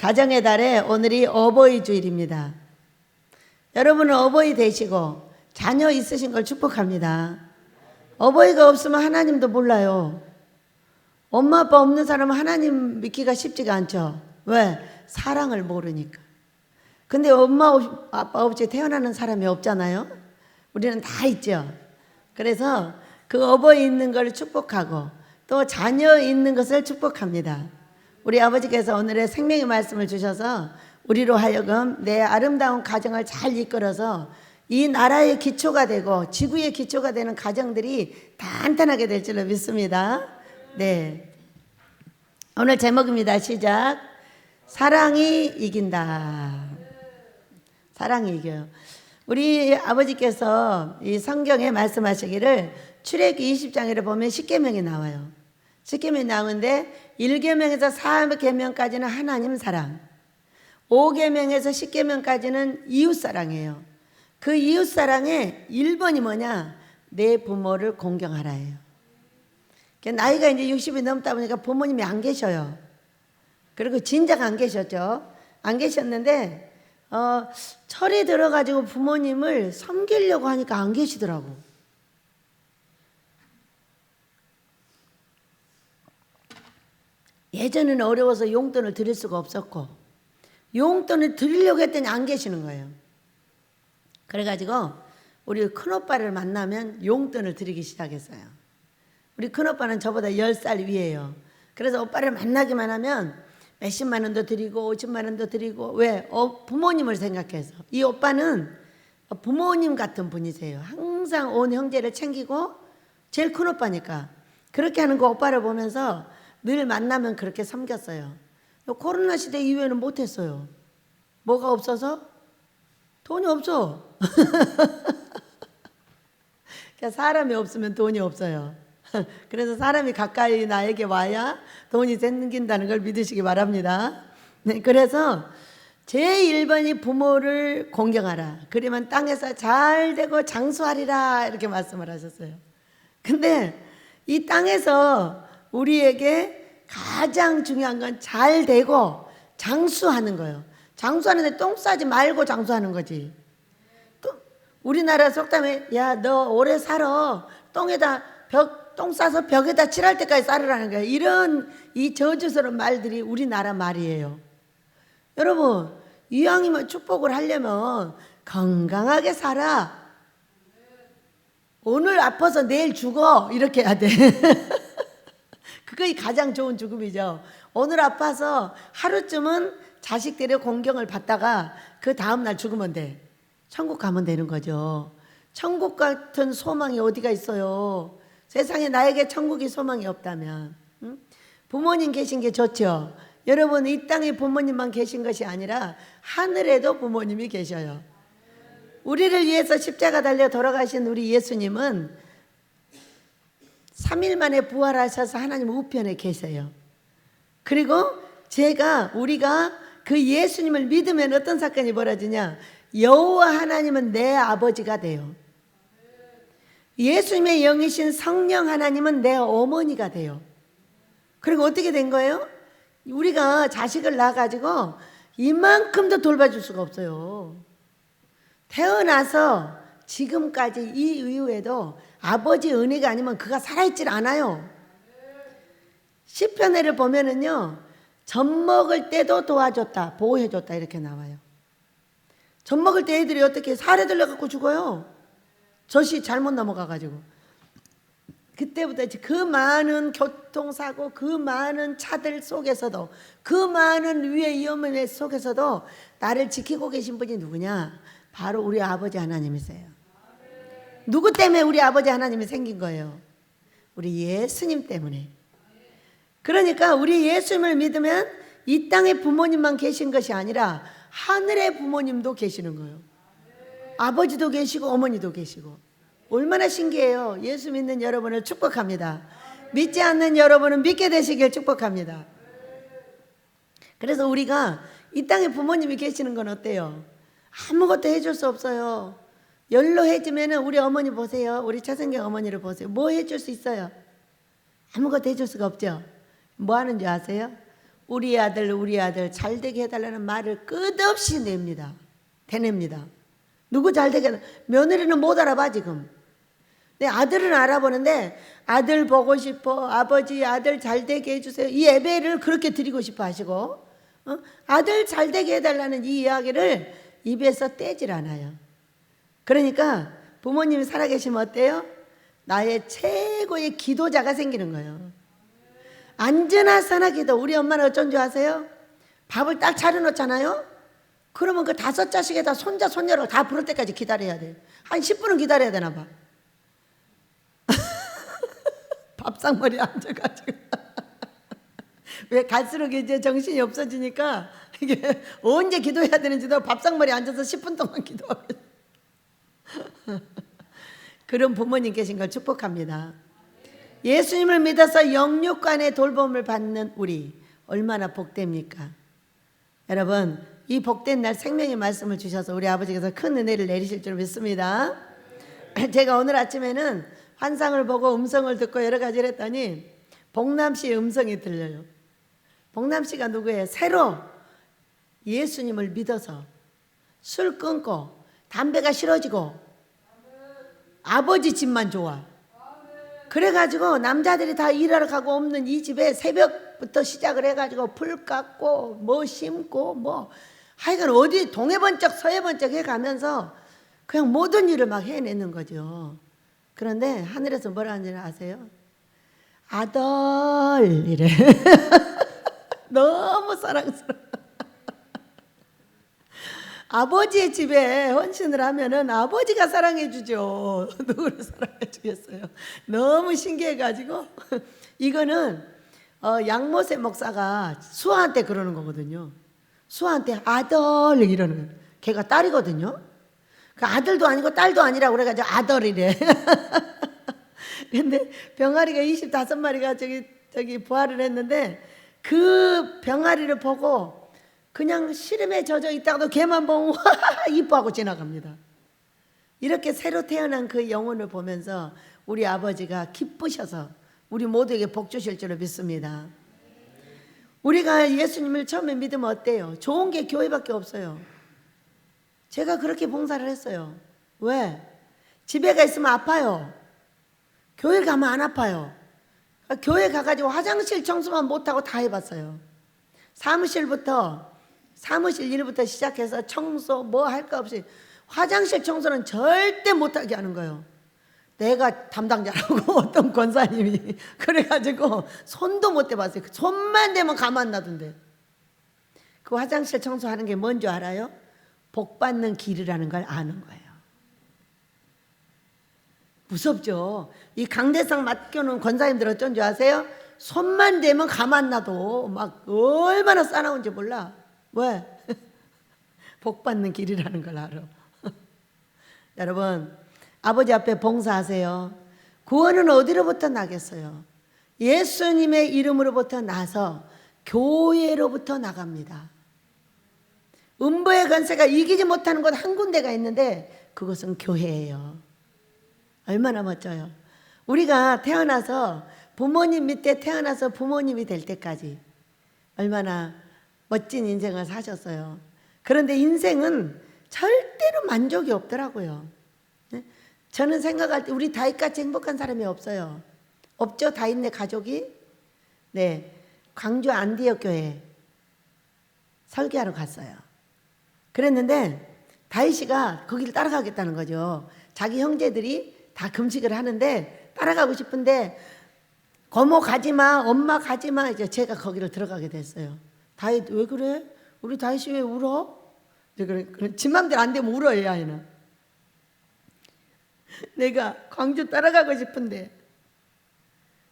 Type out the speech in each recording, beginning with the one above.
가정의 달에 오늘이 어버이 주일입니다. 여러분은 어버이 되시고 자녀 있으신 걸 축복합니다. 어버이가 없으면 하나님도 몰라요. 엄마 아빠 없는 사람은 하나님 믿기가 쉽지가 않죠. 왜? 사랑을 모르니까. 근데 엄마 아빠 없이 태어나는 사람이 없잖아요. 우리는 다 있죠. 그래서 그 어버이 있는 걸 축복하고 또 자녀 있는 것을 축복합니다. 우리 아버지께서 오늘의 생명의 말씀을 주셔서 우리로 하여금 내 아름다운 가정을 잘 이끌어서 이 나라의 기초가 되고 지구의 기초가 되는 가정들이 탄탄하게 될 줄로 믿습니다. 네, 오늘 제목입니다. 시작. 사랑이 이긴다. 사랑이 이겨요. 우리 아버지께서 이 성경에 말씀하시기를 출애굽기 20장에 보면 10계명이 나와요. 10계명이 나오는데 1계명에서 4계명까지는 하나님 사랑, 5계명에서 10계명까지는 이웃 사랑이에요. 그 이웃 사랑의 1번이 뭐냐? 내 부모를 공경하라예요. 나이가 이제 60이 넘다 보니까 부모님이 안 계셔요. 그리고 진작 안 계셨죠. 안 계셨는데 철이 들어가지고 부모님을 섬기려고 하니까 안 계시더라고. 예전에는 어려워서 용돈을 드릴 수가 없었고 용돈을 드리려고 했더니 안 계시는 거예요. 그래가지고 우리 큰오빠를 만나면 용돈을 드리기 시작했어요. 우리 큰오빠는 저보다 10살 위에요. 그래서 오빠를 만나기만 하면 몇십만 원도 드리고 50만 원도 드리고. 왜? 부모님을 생각해서. 이 오빠는 부모님 같은 분이세요. 항상 온 형제를 챙기고 제일 큰 오빠니까 그렇게 하는 그 오빠를 보면서 늘 만나면 그렇게 섬겼어요. 코로나 시대 이후에는 못했어요. 뭐가 없어서? 돈이 없어. 사람이 없으면 돈이 없어요. 그래서 사람이 가까이 나에게 와야 돈이 생긴다는 걸 믿으시기 바랍니다. 네, 그래서 제1번이 부모를 공경하라. 그러면 땅에서 잘 되고 장수하리라. 이렇게 말씀을 하셨어요. 근데 이 땅에서 우리에게 가장 중요한 건 잘 되고 장수하는 거예요. 장수하는데 똥 싸지 말고 장수하는 거지. 또 우리나라 속담에 야, 너 오래 살아. 똥 싸서 벽에다 칠할 때까지 살으라는 거예요. 이런 이 저주스러운 말들이 우리나라 말이에요. 여러분, 이왕이면 축복을 하려면 건강하게 살아. 오늘 아파서 내일 죽어. 이렇게 해야 돼. 그게 가장 좋은 죽음이죠. 오늘 아파서 하루쯤은 자식들의 공경을 받다가 그 다음날 죽으면 돼. 천국 가면 되는 거죠. 천국 같은 소망이 어디가 있어요. 세상에 나에게 천국이 소망이 없다면. 응? 부모님 계신 게 좋죠. 여러분, 이 땅에 부모님만 계신 것이 아니라 하늘에도 부모님이 계셔요. 우리를 위해서 십자가 달려 돌아가신 우리 예수님은 3일 만에 부활하셔서 하나님 우편에 계세요. 그리고 우리가 그 예수님을 믿으면 어떤 사건이 벌어지냐? 여호와 하나님은 내 아버지가 돼요. 예수님의 영이신 성령 하나님은 내 어머니가 돼요. 그리고 어떻게 된 거예요? 우리가 자식을 낳아가지고 이만큼도 돌봐줄 수가 없어요. 태어나서 지금까지 이 이후에도 아버지 은혜가 아니면 그가 살아있질 않아요. 시편에를 보면은요, 젖 먹을 때도 도와줬다, 보호해줬다 이렇게 나와요. 젖 먹을 때 애들이 어떻게 살에 들려갖고 죽어요. 젖이 잘못 넘어가가지고. 그때부터 그 많은 교통사고, 그 많은 차들 속에서도, 그 많은 위의 위험의 속에서도 나를 지키고 계신 분이 누구냐? 바로 우리 아버지 하나님이세요. 누구 때문에 우리 아버지 하나님이 생긴 거예요? 우리 예수님 때문에. 그러니까 우리 예수님을 믿으면 이 땅에 부모님만 계신 것이 아니라 하늘의 부모님도 계시는 거예요. 아버지도 계시고 어머니도 계시고. 얼마나 신기해요. 예수 믿는 여러분을 축복합니다. 믿지 않는 여러분은 믿게 되시길 축복합니다. 그래서 우리가 이 땅에 부모님이 계시는 건 어때요? 아무것도 해줄 수 없어요. 연로해지면 우리 어머니 보세요. 우리 차성경 어머니를 보세요. 뭐 해줄 수 있어요? 아무것도 해줄 수가 없죠. 뭐 하는 줄 아세요? 우리 아들 잘 되게 해달라는 말을 끝없이 냅니다. 대냅니다. 누구 잘 되게 며느리는 못 알아봐 지금. 내 아들은 알아보는데 아들 보고 싶어. 아버지 아들 잘 되게 해주세요. 이 예배를 그렇게 드리고 싶어 하시고 아들 잘 되게 해달라는 이 이야기를 입에서 떼질 않아요. 그러니까 부모님이 살아계시면 어때요? 나의 최고의 기도자가 생기는 거예요. 안전하사나 기도. 우리 엄마는 어쩐 줄 아세요? 밥을 딱 차려놓잖아요. 그러면 그 5자식에다 손자 손녀를 다 부를 때까지 기다려야 돼. 한 10분은 기다려야 되나 봐. 밥상머리에 앉아가지고 왜 갈수록 이제 정신이 없어지니까 이게 언제 기도해야 되는지도 밥상머리에 앉아서 10분 동안 기도하고 그런 부모님 계신 걸 축복합니다. 예수님을 믿어서 영육간의 돌봄을 받는 우리 얼마나 복됩니까? 여러분 이 복된 날 생명의 말씀을 주셔서 우리 아버지께서 큰 은혜를 내리실 줄 믿습니다. 제가 오늘 아침에는 환상을 보고 음성을 듣고 여러 가지를 했더니 복남씨의 음성이 들려요. 복남씨가 누구예요? 새로 예수님을 믿어서 술 끊고 담배가 싫어지고 아버지 집만 좋아. 그래가지고 남자들이 다 일하러 가고 없는 이 집에 새벽부터 시작을 해가지고 풀 깎고 뭐 심고 뭐 하여간 어디 동해번쩍 서해번쩍 해가면서 그냥 모든 일을 막 해내는 거죠. 그런데 하늘에서 뭐라 하는지 아세요? 아들 이래. 너무 사랑스러워. 아버지의 집에 헌신을 하면은 아버지가 사랑해 주죠. 누구를 사랑해 주겠어요? 너무 신기해가지고 이거는 양모세 목사가 수아한테 그러는 거거든요. 수아한테 아들 이러는 거예요. 걔가 딸이거든요. 그 아들도 아니고 딸도 아니라고 그래가지고 아들이래. 근데 병아리가 25마리가 저기 부활을 했는데 그 병아리를 보고 그냥 시름에 젖어 있다가도 걔만 보면 와 이뻐하고 지나갑니다. 이렇게 새로 태어난 그 영혼을 보면서 우리 아버지가 기쁘셔서 우리 모두에게 복 주실 줄 믿습니다. 우리가 예수님을 처음에 믿으면 어때요? 좋은 게 교회밖에 없어요. 제가 그렇게 봉사를 했어요. 왜? 집에가 있으면 아파요. 교회 가면 안 아파요. 교회 가가지고 화장실 청소만 못하고 다 해봤어요. 사무실 일부터 시작해서 청소 뭐 할 거 없이 화장실 청소는 절대 못하게 하는 거예요. 내가 담당자라고 어떤 권사님이 그래가지고 손도 못 대봤어요. 손만 대면 가만 놔둔대. 그 화장실 청소하는 게 뭔지 알아요? 복 받는 길이라는 걸 아는 거예요. 무섭죠. 이 강대상 맡겨놓은 권사님들 어쩐 줄 아세요? 손만 대면 가만 놔도 막 얼마나 싸나운지 몰라. 왜? 복 받는 길이라는 걸 알아. 여러분 아버지 앞에 봉사하세요. 구원은 어디로부터 나겠어요? 예수님의 이름으로부터 나서 교회로부터 나갑니다. 음부의 권세가 이기지 못하는 곳 한 군데가 있는데 그것은 교회예요. 얼마나 멋져요. 우리가 태어나서 부모님 밑에 태어나서 부모님이 될 때까지 얼마나 멋진 인생을 사셨어요. 그런데 인생은 절대로 만족이 없더라고요. 저는 생각할 때 우리 다윗같이 행복한 사람이 없어요. 없죠? 다윗네 가족이? 네, 광주 안디옥 교회 설교하러 갔어요. 그랬는데 다윗이가 거기를 따라가겠다는 거죠. 자기 형제들이 다 금식을 하는데 따라가고 싶은데 고모 가지마, 엄마 가지마. 이제 제가 거기를 들어가게 됐어요. 다윗 왜 그래? 우리 다윗이 왜 울어? 그래, 지 맘대로 안 되면 울어, 이 아이는. 내가 광주 따라가고 싶은데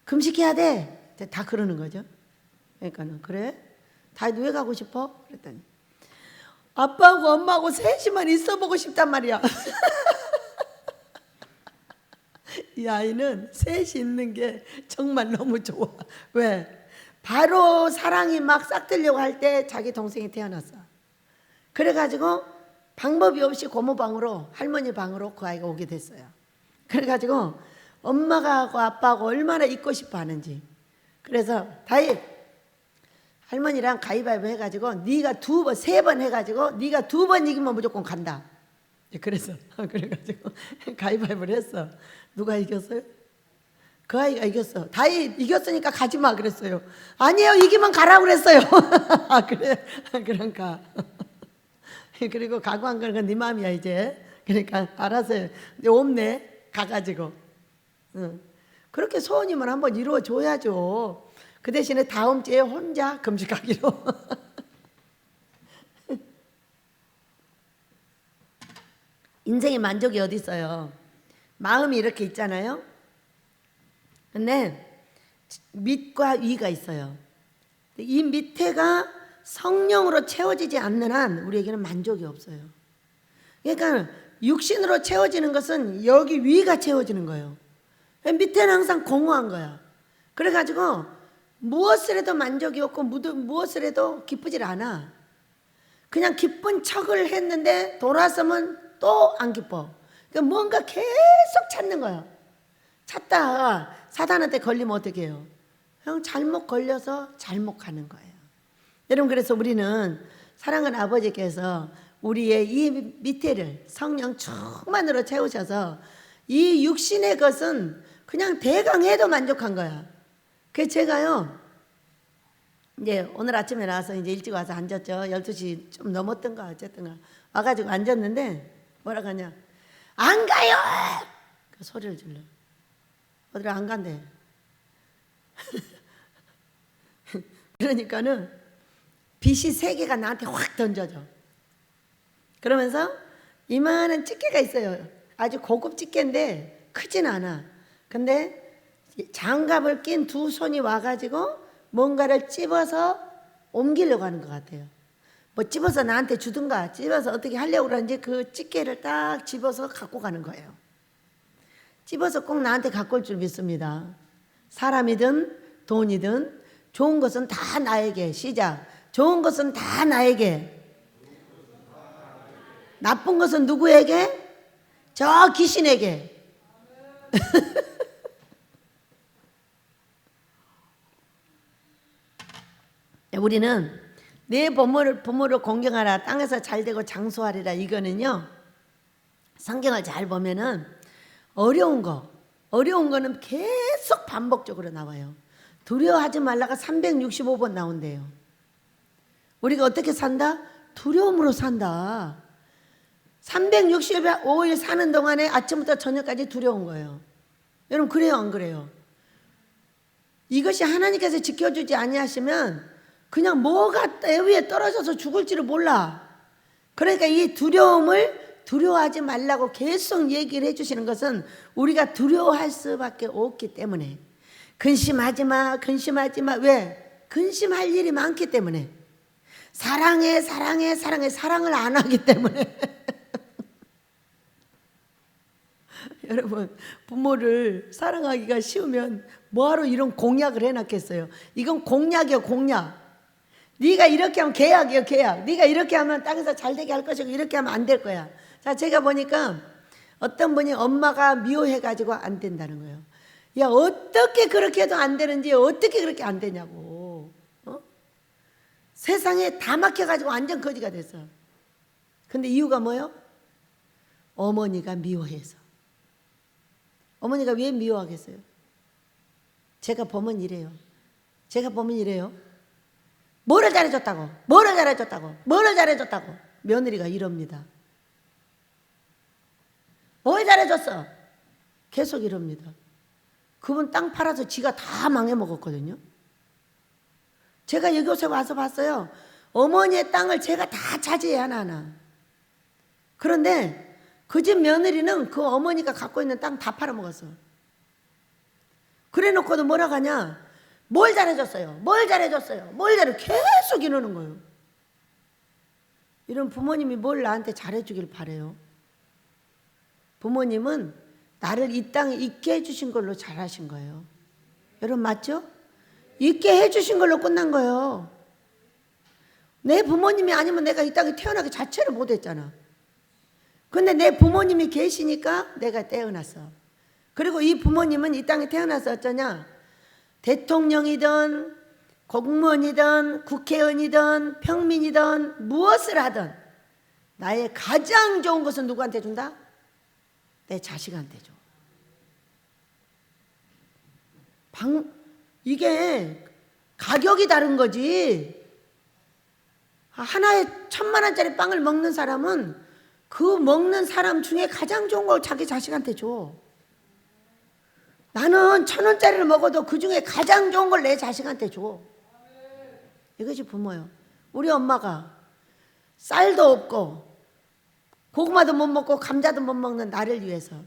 금식해야 돼. 다 그러는 거죠. 그러니까는 그래? 다윗 왜 가고 싶어? 그랬더니 아빠하고 엄마하고 셋이만 있어보고 싶단 말이야. 이 아이는 셋이 있는 게 정말 너무 좋아. 왜? 바로 사랑이 막 싹트려고 할 때 자기 동생이 태어났어. 그래가지고 방법이 없이 고모 방으로, 할머니 방으로 그 아이가 오게 됐어요. 그래가지고 엄마가 하고 아빠하고 얼마나 있고 싶어 하는지. 그래서 다윗 할머니랑 가위바위보 해가지고 네가 2번, 3번 해가지고 네가 2번 이기면 무조건 간다. 그래서 그래가지고 가위바위보를 했어. 누가 이겼어요? 그 아이가 이겼어. 다 이겼으니까 가지 마 그랬어요. 아니에요, 이기면 가라고 그랬어요. 아 그래, 그러니까 그리고 각오한 건 네 마음이야 이제. 그러니까 알았어요. 근데 없네 가가지고. 그렇게 소원이면 한번 이루어줘야죠. 그 대신에 다음 주에 혼자 금식하기로. 인생의 만족이 어디 있어요? 마음이 이렇게 있잖아요. 근데 밑과 위가 있어요. 이 밑에가 성령으로 채워지지 않는 한 우리에게는 만족이 없어요. 그러니까 육신으로 채워지는 것은 여기 위가 채워지는 거예요. 밑에는 항상 공허한 거야. 그래가지고 무엇을 해도 만족이 없고 무엇을 해도 기쁘질 않아. 그냥 기쁜 척을 했는데 돌아서면 또 안 기뻐. 그러니까 뭔가 계속 찾는 거야. 찾다가 사단한테 걸리면 어떻게 해요? 그냥 잘못 걸려서 잘못 가는 거예요. 여러분, 그래서 우리는 사랑하는 아버지께서 우리의 이 밑에를 성령 충만으로 채우셔서 이 육신의 것은 그냥 대강 해도 만족한 거야. 그래서 제가요, 이제 오늘 아침에 나와서 이제 일찍 와서 앉았죠. 12시 좀 넘었던가 어쨌든가 와가지고 앉았는데 뭐라고 하냐, 안 가요! 그 소리를 질러. 어디로 안 간대. 그러니까는 빛이 3개가 나한테 확 던져져. 그러면서 이만한 집게가 있어요. 아주 고급 집게인데 크진 않아. 근데 장갑을 낀 2 손이 와가지고 뭔가를 찝어서 옮기려고 하는 것 같아요. 뭐 찝어서 나한테 주든가 찝어서 어떻게 하려고 그러는지 그 집게를 딱 집어서 갖고 가는 거예요. 찝어서 꼭 나한테 갖고 올 줄 믿습니다. 사람이든 돈이든 좋은 것은 다 나에게. 시작. 좋은 것은 다 나에게. 나쁜 것은 누구에게? 저 귀신에게. 우리는 내 부모를 공경하라, 땅에서 잘되고 장수하리라. 이거는요, 성경을 잘 보면은 어려운 거는 계속 반복적으로 나와요. 두려워하지 말라가 365번 나온대요. 우리가 어떻게 산다? 두려움으로 산다. 365일 사는 동안에 아침부터 저녁까지 두려운 거예요. 여러분, 그래요 안 그래요? 이것이 하나님께서 지켜주지 아니하시면 그냥 뭐가 때 위에 떨어져서 죽을지를 몰라. 그러니까 이 두려움을 두려워하지 말라고 계속 얘기를 해주시는 것은 우리가 두려워할 수밖에 없기 때문에. 근심하지 마, 근심하지 마. 왜? 근심할 일이 많기 때문에. 사랑해, 사랑해, 사랑해. 사랑을 안 하기 때문에. 여러분, 부모를 사랑하기가 쉬우면 뭐하러 이런 공약을 해놨겠어요? 이건 공약이에요, 공약. 네가 이렇게 하면 계약이에요, 계약. 네가 이렇게 하면 땅에서 잘되게 할 것이고 이렇게 하면 안 될 거야. 자, 제가 보니까 어떤 분이 엄마가 미워해가지고 안 된다는 거예요. 야, 어떻게 그렇게 해도 안 되는지 어떻게 그렇게 안 되냐고. 세상에 다 막혀가지고 완전 거지가 됐어. 근데 이유가 뭐예요? 어머니가 미워해서. 어머니가 왜 미워하겠어요? 제가 보면 이래요. 제가 보면 이래요. 뭐를 잘해줬다고? 뭐를 잘해줬다고? 뭐를 잘해줬다고? 며느리가 이럽니다. 뭘 잘해줬어? 계속 이럽니다. 그분 땅 팔아서 지가 다 망해먹었거든요. 제가 이곳에 와서 봤어요. 어머니의 땅을 제가 다 차지해 하나하나. 그런데 그 집 며느리는 그 어머니가 갖고 있는 땅 다 팔아먹었어. 그래 놓고도 뭐라 하냐? 뭘 잘해줬어요? 뭘 잘해줬어요? 뭘 잘해? 계속 이러는 거예요. 이런 부모님이 뭘 나한테 잘해주길 바래요? 부모님은 나를 이 땅에 있게 해주신 걸로 잘하신 거예요. 여러분 맞죠? 있게 해주신 걸로 끝난 거예요. 내 부모님이 아니면 내가 이 땅에 태어나기 자체를 못했잖아. 근데 내 부모님이 계시니까 내가 태어났어. 그리고 이 부모님은 이 땅에 태어나서 어쩌냐? 대통령이든 공무원이든 국회의원이든 평민이든 무엇을 하든 나의 가장 좋은 것은 누구한테 준다? 내 자식한테 줘. 이게 가격이 다른 거지. 하나에 1,000만 원짜리 빵을 먹는 사람은 그 먹는 사람 중에 가장 좋은 걸 자기 자식한테 줘. 나는 1,000원짜리를 먹어도 그 중에 가장 좋은 걸 내 자식한테 줘. 이것이 부모요. 우리 엄마가 쌀도 없고 고구마도 못 먹고 감자도 못 먹는 나를 위해서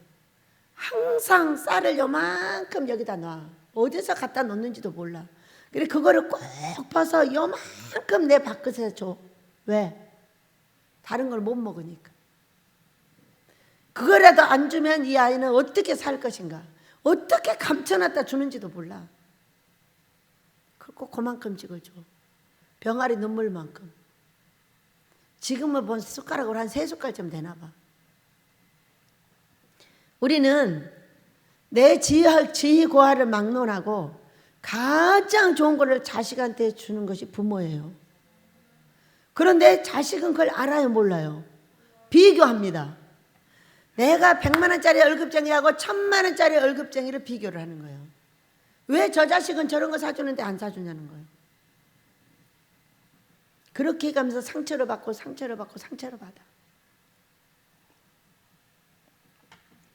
항상 쌀을 요만큼 여기다 놔. 어디서 갖다 놓는지도 몰라. 그래 그거를 꼭 퍼서 요만큼 내 밥그릇에 줘. 왜? 다른 걸 못 먹으니까. 그거라도 안 주면 이 아이는 어떻게 살 것인가? 어떻게 감춰놨다 주는지도 몰라. 꼭 그만큼씩을 줘. 병아리 눈물만큼. 지금은 본 숟가락으로 한 3숟갈쯤 되나 봐. 우리는 내 지위 고하를 막론하고 가장 좋은 거를 자식한테 주는 것이 부모예요. 그런데 자식은 그걸 알아요, 몰라요? 비교합니다. 내가 100만 원짜리 월급쟁이하고 1,000만 원짜리 월급쟁이를 비교를 하는 거예요. 왜 저 자식은 저런 거 사주는데 안 사주냐는 거예요. 그렇게 해가면서 상처를 받고 상처를 받고 상처를 받아.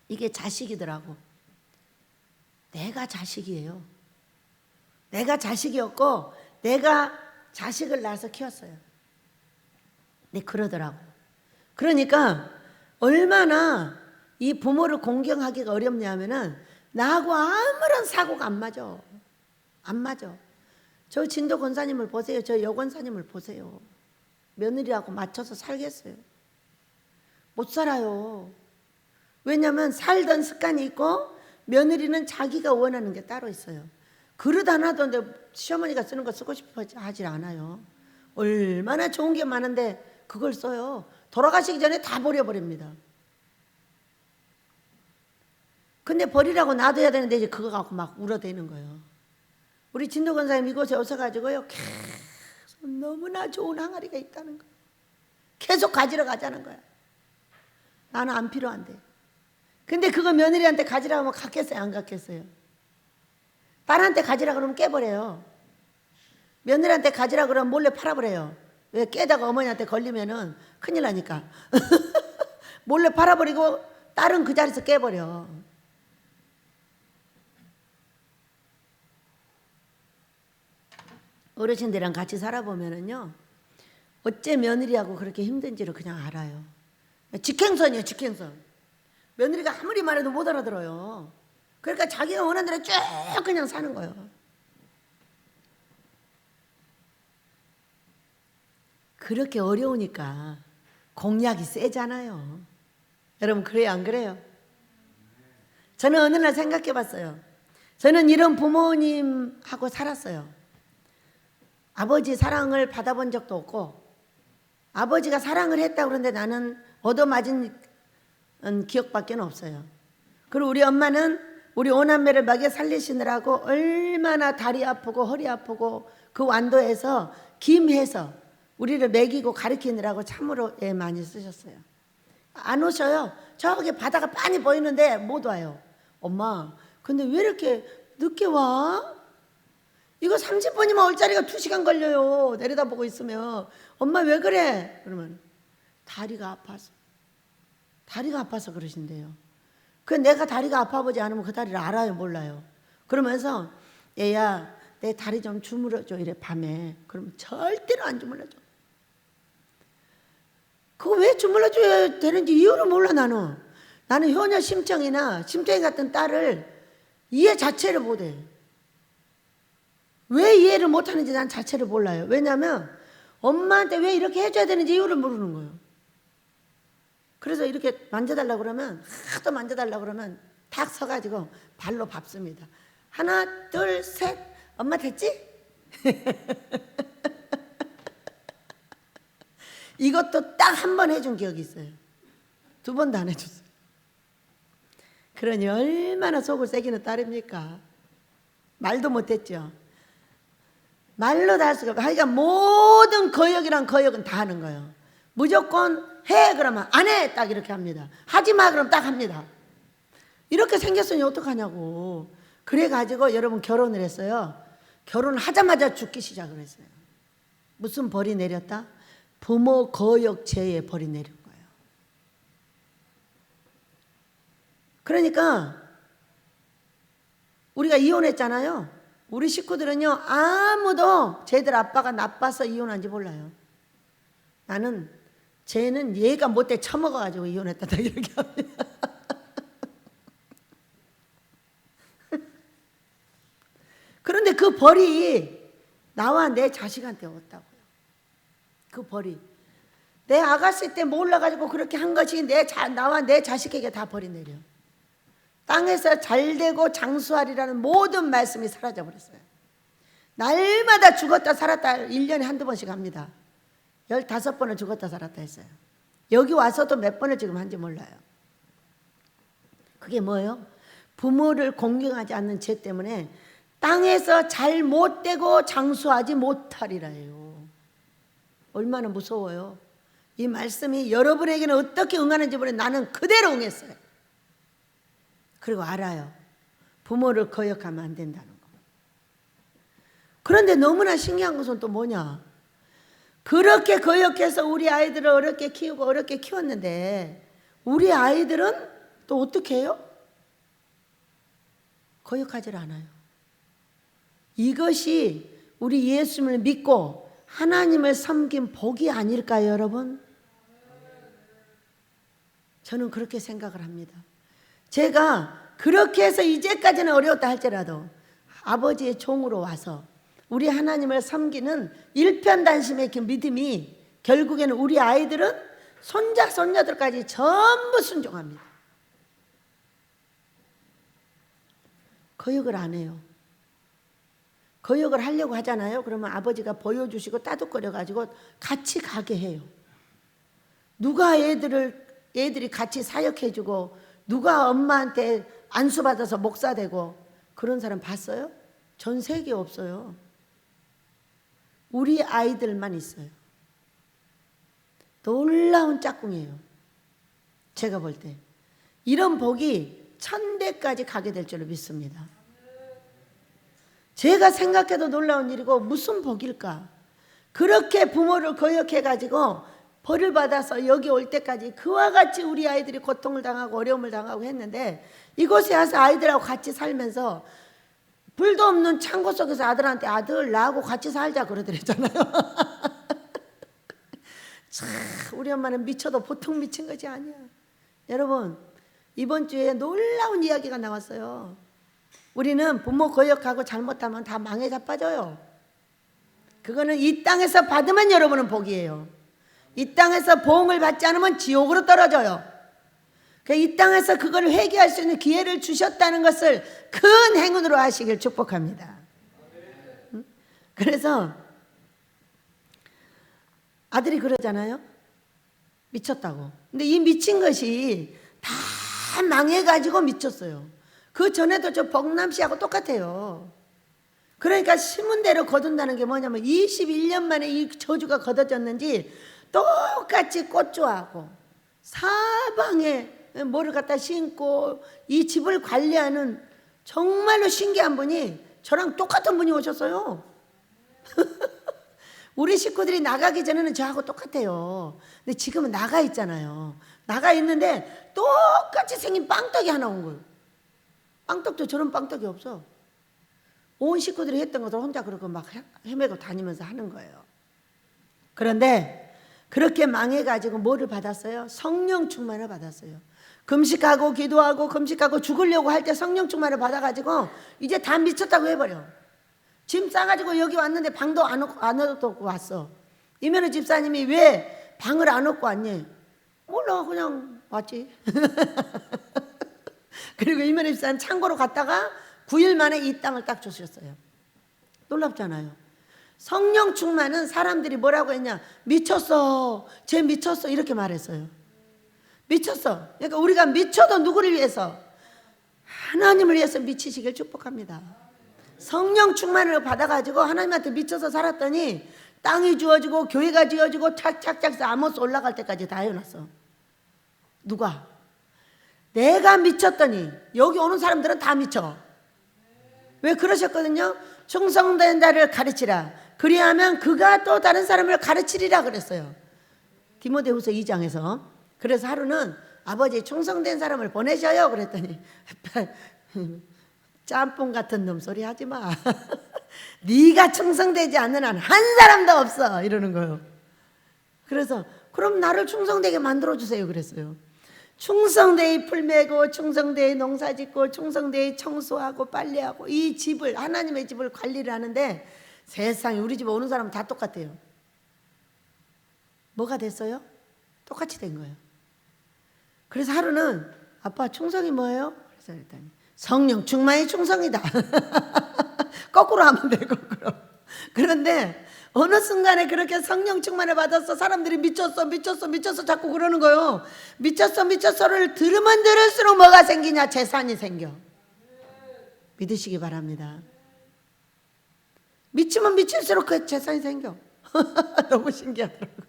이게 자식이더라고. 내가 자식이에요. 내가 자식이었고 내가 자식을 낳아서 키웠어요. 네, 그러더라고. 그러니까 얼마나 이 부모를 공경하기가 어렵냐면은 나하고 아무런 사고가 안 맞아. 안 맞아. 저 진도 권사님을 보세요. 저 여 권사님을 보세요. 며느리하고 맞춰서 살겠어요? 못 살아요. 왜냐하면 살던 습관이 있고 며느리는 자기가 원하는 게 따로 있어요. 그릇 하나도 내 시어머니가 쓰는 거 쓰고 싶어 하지 않아요. 얼마나 좋은 게 많은데 그걸 써요. 돌아가시기 전에 다 버려버립니다. 근데 버리라고 놔둬야 되는데 이제 그거 갖고 막 울어대는 거예요. 우리 진도 권사님 이곳에 오셔가지고요 계속 너무나 좋은 항아리가 있다는 거예요. 계속 가지러 가자는 거야. 나는 안 필요한데. 근데 그거 며느리한테 가지라고 하면 갖겠어요? 안 갖겠어요? 딸한테 가지라 그러면 깨버려요. 며느리한테 가지라 그러면 몰래 팔아버려요. 왜? 깨다가 어머니한테 걸리면은 큰일 나니까. 몰래 팔아버리고 딸은 그 자리에서 깨버려. 어르신들이랑 같이 살아보면은요 어째 며느리하고 그렇게 힘든지를 그냥 알아요. 직행선이에요, 직행선. 며느리가 아무리 말해도 못 알아들어요. 그러니까 자기가 원하는 대로 쭉 그냥 사는 거예요. 그렇게 어려우니까 공약이 세잖아요. 여러분 그래요, 안 그래요? 저는 어느 날 생각해 봤어요. 저는 이런 부모님하고 살았어요. 아버지 사랑을 받아본 적도 없고 아버지가 사랑을 했다고 그러는데 나는 얻어맞은 기억밖에 없어요. 그리고 우리 엄마는 우리 오남매를 먹여 살리시느라고 얼마나 다리 아프고 허리 아프고 그 완도에서 김해서 우리를 먹이고 가르치느라고 참으로 애 많이 쓰셨어요. 안 오셔요. 저기 바다가 빤히 보이는데 못 와요. 엄마 근데 왜 이렇게 늦게 와? 이거 30분이면 올 자리가 2시간 걸려요. 내려다보고 있으면. 엄마 왜 그래? 그러면 다리가 아파서. 다리가 아파서 그러신대요. 그 내가 다리가 아파 보지 않으면 그 다리를 알아요, 몰라요? 그러면서 얘야 내 다리 좀 주물러줘 이래 밤에. 그러면 절대로 안 주물러줘. 그거 왜 주물러줘야 되는지 이유를 몰라 나는. 나는 효녀 심청이나 심청이 같은 딸을 이해 자체를 못해. 왜 이해를 못하는지 난 자체를 몰라요. 왜냐하면 엄마한테 왜 이렇게 해줘야 되는지 이유를 모르는 거예요. 그래서 이렇게 만져달라고 그러면 하도 만져달라고 그러면 탁 서가지고 발로 밟습니다. 하나 둘 셋 엄마 됐지? 이것도 딱 한 번 해준 기억이 있어요. 2번도 안 해줬어요. 그러니 얼마나 속을 새기는 딸입니까? 말도 못했죠. 말로 다 할 수가 없어요. 하여간 모든 거역이란 거역은 다 하는 거예요. 무조건 해 그러면 안 해 딱 이렇게 합니다. 하지 마 그러면 딱 합니다. 이렇게 생겼으니 어떡하냐고. 그래가지고 여러분 결혼을 했어요. 결혼하자마자 죽기 시작을 했어요. 무슨 벌이 내렸다? 부모 거역죄의 벌이 내린 거예요. 그러니까 우리가 이혼했잖아요. 우리 식구들은요 아무도 쟤들 아빠가 나빠서 이혼한지 몰라요. 나는 쟤는 얘가 못돼 처먹어가지고 이혼했다 이렇게 합니다. 그런데 그 벌이 나와 내 자식한테 왔다고요. 그 벌이 내 아가씨 때 몰라가지고 그렇게 한 것이 나와 내 자식에게 다 벌이 내려. 땅에서 잘되고 장수하리라는 모든 말씀이 사라져버렸어요. 날마다 죽었다 살았다 1년에 한두 번씩 합니다. 15번을 죽었다 살았다 했어요. 여기 와서도 몇 번을 지금 한지 몰라요. 그게 뭐예요? 부모를 공경하지 않는 죄 때문에 땅에서 잘 못되고 장수하지 못하리라요. 얼마나 무서워요. 이 말씀이 여러분에게는 어떻게 응하는지 모르는데 나는 그대로 응했어요. 그리고 알아요. 부모를 거역하면 안 된다는 거. 그런데 너무나 신기한 것은 또 뭐냐? 그렇게 거역해서 우리 아이들을 어렵게 키우고 어렵게 키웠는데 우리 아이들은 또 어떻게 해요? 거역하질 않아요. 이것이 우리 예수님을 믿고 하나님을 섬긴 복이 아닐까요, 여러분? 저는 그렇게 생각을 합니다. 제가 그렇게 해서 이제까지는 어려웠다 할지라도 아버지의 종으로 와서 우리 하나님을 섬기는 일편단심의 그 믿음이 결국에는 우리 아이들은 손자, 손녀들까지 전부 순종합니다. 거역을 안 해요. 거역을 하려고 하잖아요. 그러면 아버지가 보여주시고 따둑거려가지고 같이 가게 해요. 누가 애들이 같이 사역해주고 누가 엄마한테 안수받아서 목사되고 그런 사람 봤어요? 전 세계에 없어요. 우리 아이들만 있어요. 놀라운 짝꿍이에요. 제가 볼 때 이런 복이 천대까지 가게 될 줄로 믿습니다. 제가 생각해도 놀라운 일이고 무슨 복일까? 그렇게 부모를 거역해가지고 벌을 받아서 여기 올 때까지 그와 같이 우리 아이들이 고통을 당하고 어려움을 당하고 했는데 이곳에 와서 아이들하고 같이 살면서 불도 없는 창고 속에서 아들한테 아들 나하고 같이 살자 그러더랬잖아요. 참 우리 엄마는 미쳐도 보통 미친 것이 아니야. 여러분 이번 주에 놀라운 이야기가 나왔어요. 우리는 부모 거역하고 잘못하면 다 망에 자빠져요. 그거는 이 땅에서 받으면 여러분은 복이에요. 이 땅에서 보응을 받지 않으면 지옥으로 떨어져요. 이 땅에서 그걸 회개할 수 있는 기회를 주셨다는 것을 큰 행운으로 하시길 축복합니다. 그래서 아들이 그러잖아요. 미쳤다고. 근데 이 미친 것이 다 망해가지고 미쳤어요. 그 전에도 저 복남씨하고 똑같아요. 그러니까 심은 대로 거둔다는 게 뭐냐면 21년 만에 이 저주가 걷어졌는지 똑같이 꽃 좋아하고 사방에 뭐를 갖다 심고 이 집을 관리하는 정말로 신기한 분이 저랑 똑같은 분이 오셨어요. 우리 식구들이 나가기 전에는 저하고 똑같아요. 근데 지금은 나가 있잖아요. 나가 있는데 똑같이 생긴 빵떡이 하나 온 거예요. 빵떡도 저런 빵떡이 없어. 온 식구들이 했던 것을 혼자 그렇게 막 헤매고 다니면서 하는 거예요. 그런데 그렇게 망해가지고 뭐를 받았어요? 성령 충만을 받았어요. 금식하고 기도하고 금식하고 죽으려고 할 때 성령 충만을 받아가지고 이제 다 미쳤다고 해버려. 짐 싸가지고 여기 왔는데 방도 안 얻고 왔어. 이면우 집사님이 왜 방을 안 얻고 왔니? 몰라 그냥 왔지. 그리고 이면우 집사는 창고로 갔다가 9일 만에 이 땅을 딱 주셨어요. 놀랍잖아요. 성령 충만은 사람들이 뭐라고 했냐? 미쳤어. 쟤 미쳤어. 이렇게 말했어요. 미쳤어. 그러니까 우리가 미쳐도 누구를 위해서? 하나님을 위해서 미치시길 축복합니다. 성령 충만을 받아가지고 하나님한테 미쳐서 살았더니 땅이 주어지고 교회가 지어지고 착착착 아모스 올라갈 때까지 다 해놨어. 누가? 내가 미쳤더니 여기 오는 사람들은 다 미쳐. 왜 그러셨거든요? 충성된 자를 가르치라. 그리하면 그가 또 다른 사람을 가르치리라 그랬어요. 디모데후서 2장에서. 그래서 하루는 아버지 충성된 사람을 보내셔요 그랬더니 짬뽕 같은 놈 소리 하지 마. 네가 충성되지 않는 한 한 사람도 없어 이러는 거예요. 그래서 그럼 나를 충성되게 만들어주세요 그랬어요. 충성되이 풀 메고 충성되이 농사 짓고 충성되이 청소하고 빨래하고 이 집을 하나님의 집을 관리를 하는데 세상에 우리 집에 오는 사람은 다 똑같아요. 뭐가 됐어요? 똑같이 된 거예요. 그래서 하루는 아빠 충성이 뭐예요? 그래서 그랬더니 성령 충만이 충성이다. 거꾸로 하면 돼 거꾸로. 그런데 어느 순간에 그렇게 성령 충만을 받아서 사람들이 미쳤어 자꾸 그러는 거예요. 미쳤어를 들으면 들을수록 뭐가 생기냐? 재산이 생겨. 믿으시기 바랍니다. 미치면 미칠수록 그 재산이 생겨. 너무 신기하더라고요.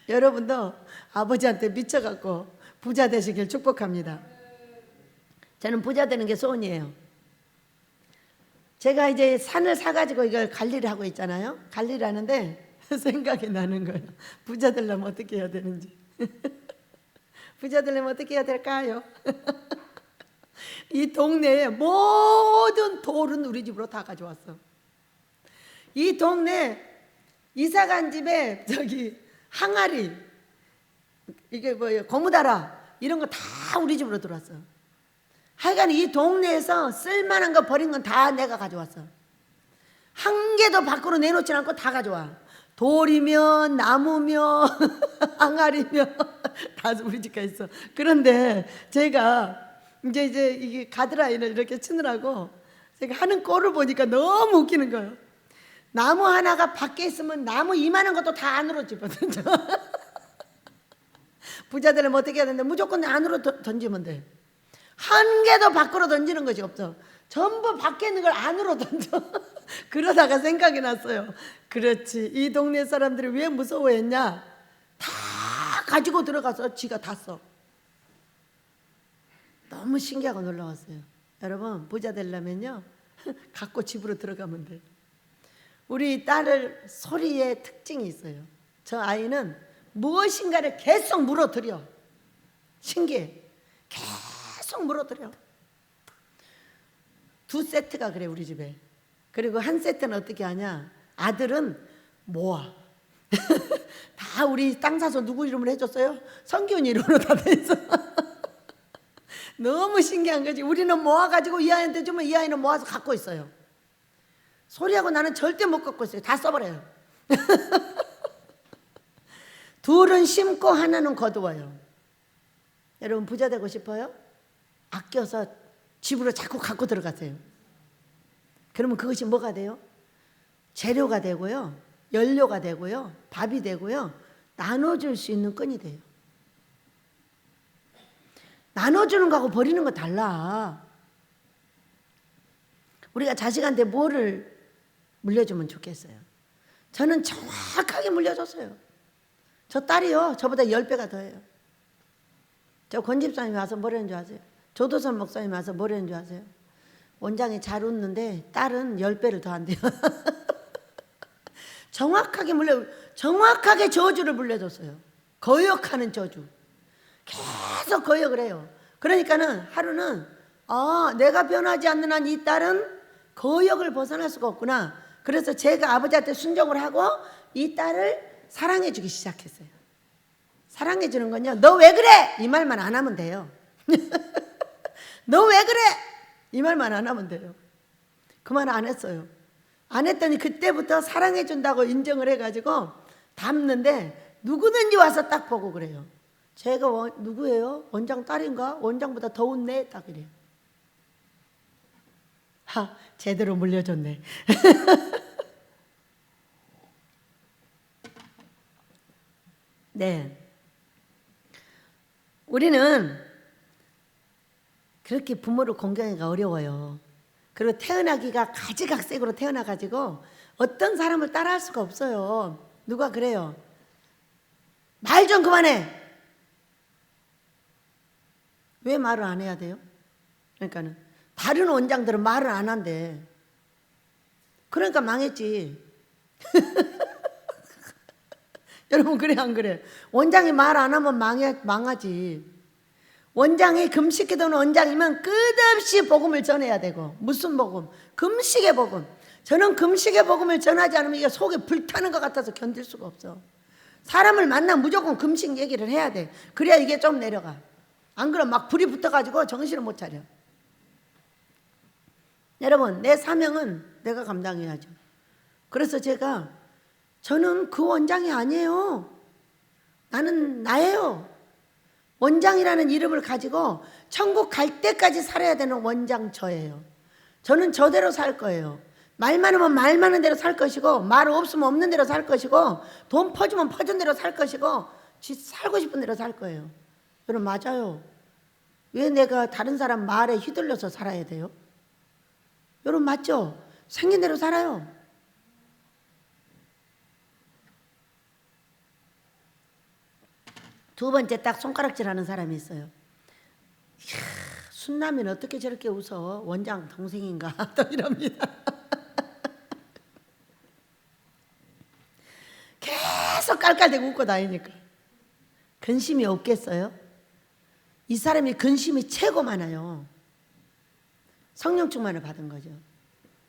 여러분도 아버지한테 미쳐갖고 부자 되시길 축복합니다. 저는 부자 되는 게 소원이에요. 제가 이제 산을 사가지고 이걸 관리를 하고 있잖아요. 관리를 하는데 생각이 나는 거예요. 부자 되려면 어떻게 해야 되는지. 부자 되려면 어떻게 해야 될까요? 이 동네에 모든 돌은 우리 집으로 다 가져왔어. 이 동네 이사 간 집에 저기 항아리 이게 뭐예요? 고무다라 이런 거 다 우리 집으로 들어왔어. 하여간 이 동네에서 쓸만한 거 버린 건 다 내가 가져왔어. 한 개도 밖으로 내놓지 않고 다 가져와. 돌이면 나무면 항아리면 다 우리 집가 있어. 그런데 제가 이제 이게 가드라인을 이렇게 치느라고 제가 하는 꼴을 보니까 너무 웃기는 거예요. 나무 하나가 밖에 있으면 나무 이만한 것도 다 안으로 집어던져. 부자 되려면 어떻게 해야 되는데 무조건 안으로 던지면 돼. 한 개도 밖으로 던지는 것이 없어. 전부 밖에 있는 걸 안으로 던져. 그러다가 생각이 났어요. 그렇지, 이 동네 사람들이 왜 무서워했냐? 다 가지고 들어가서 지가 다 써. 너무 신기하고 놀라웠어요. 여러분, 부자 되려면요 갖고 집으로 들어가면 돼요. 우리 딸을 소리에 특징이 있어요. 저 아이는 무엇인가를 계속 물어들여. 신기해. 계속 물어들여. 2세트가 그래 우리 집에. 그리고 한 세트는 어떻게 하냐? 아들은 모아. 다 우리 땅 사서 누구 이름으로 해줬어요? 성기훈 이름으로 다 돼 있어. 너무 신기한 거지. 우리는 모아가지고 이 아이한테 주면 이 아이는 모아서 갖고 있어요. 소리하고 나는 절대 못 갖고 있어요. 다 써버려요. 둘은 심고 하나는 거두어요. 여러분 부자 되고 싶어요? 아껴서 집으로 자꾸 갖고 들어가세요. 그러면 그것이 뭐가 돼요? 재료가 되고요, 연료가 되고요, 밥이 되고요, 나눠줄 수 있는 끈이 돼요. 나눠주는 거하고 버리는 거 달라. 우리가 자식한테 뭐를 물려주면 좋겠어요? 저는 정확하게 물려줬어요. 저 딸이요, 저보다 10배가 더해요. 저 권집사님이 와서 뭐라는 줄 아세요? 조도선 목사님이 와서 뭐라는 줄 아세요? 원장이 잘 웃는데 딸은 10배를 더 한대요. 정확하게 저주를 물려줬어요. 거역하는 저주. 계속 거역을 해요. 그러니까는 하루는 내가 변하지 않는 한 이 딸은 거역을 벗어날 수가 없구나. 그래서 제가 아버지한테 순종을 하고 이 딸을 사랑해 주기 시작했어요. 사랑해 주는 건요, 너 왜 그래? 이 말만 안 하면 돼요. 너 왜 그래? 이 말만 안 하면 돼요. 그 말 안 했어요. 안 했더니 그때부터 사랑해 준다고 인정을 해가지고 닮는데 누구든지 와서 딱 보고 그래요. 제가 누구예요? 원장 딸인가? 원장보다 더 웃네? 딱 이래요. 제대로 물려줬네. 네. 우리는 그렇게 부모를 공경하기가 어려워요. 그리고 태어나기가 가지각색으로 태어나가지고 어떤 사람을 따라할 수가 없어요. 누가 그래요? 말 좀 그만해. 왜 말을 안 해야 돼요? 그러니까는 다른 원장들은 말을 안 한대. 그러니까 망했지. 여러분 그래 안 그래? 원장이 말 안 하면 망하지. 원장이 금식기도는 원장이면 끝없이 복음을 전해야 되고. 무슨 복음? 금식의 복음. 저는 금식의 복음을 전하지 않으면 이게 속에 불타는 것 같아서 견딜 수가 없어. 사람을 만나면 무조건 금식 얘기를 해야 돼. 그래야 이게 좀 내려가. 안 그러면 막 불이 붙어가지고 정신을 못 차려. 여러분 내 사명은 내가 감당해야죠. 그래서 저는 그 원장이 아니에요. 나는 나예요. 원장이라는 이름을 가지고 천국 갈 때까지 살아야 되는 원장 저예요. 저는 저대로 살 거예요. 말 많으면 말 많은 대로 살 것이고, 말 없으면 없는 대로 살 것이고, 돈 퍼주면 퍼준 대로 살 것이고, 살고 싶은 대로 살 거예요. 여러분 맞아요. 왜 내가 다른 사람 말에 휘둘려서 살아야 돼요? 여러분 맞죠? 생긴 대로 살아요. 두 번째 딱 손가락질하는 사람이 있어요. 이야, 순남이는 어떻게 저렇게 웃어? 원장 동생인가? 또 이럽니다. 계속 깔깔대고 웃고 다니니까 근심이 없겠어요? 이 사람이 근심이 최고 많아요. 성령 충만을 받은 거죠.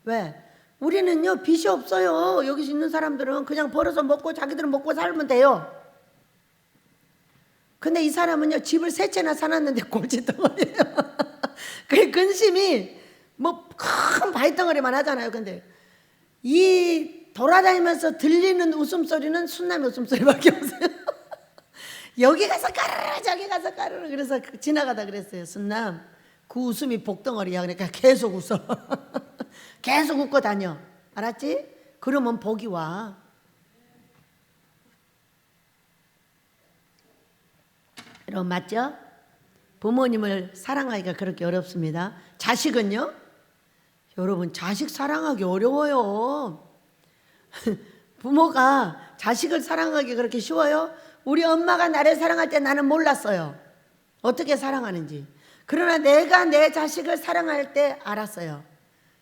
왜? 우리는요 빚이 없어요. 여기 있는 사람들은 그냥 벌어서 먹고 자기들은 먹고 살면 돼요. 근데 이 사람은요 집을 세 채나 사놨는데 골칫덩어리예요. 그 근심이 뭐 큰 바위덩어리만 하잖아요. 근데 이 돌아다니면서 들리는 웃음소리는 순남의 웃음소리밖에 없어요. 여기 가서 까르르 저기 가서 까르르. 그래서 지나가다 그랬어요. 순남 그 웃음이 복덩어리야. 그러니까 계속 웃어. 계속 웃고 다녀. 알았지? 그러면 복이 와. 여러분 맞죠? 부모님을 사랑하기가 그렇게 어렵습니다. 자식은요? 여러분 자식 사랑하기 어려워요. 부모가 자식을 사랑하기 그렇게 쉬워요? 우리 엄마가 나를 사랑할 때 나는 몰랐어요. 어떻게 사랑하는지. 그러나 내가 내 자식을 사랑할 때 알았어요.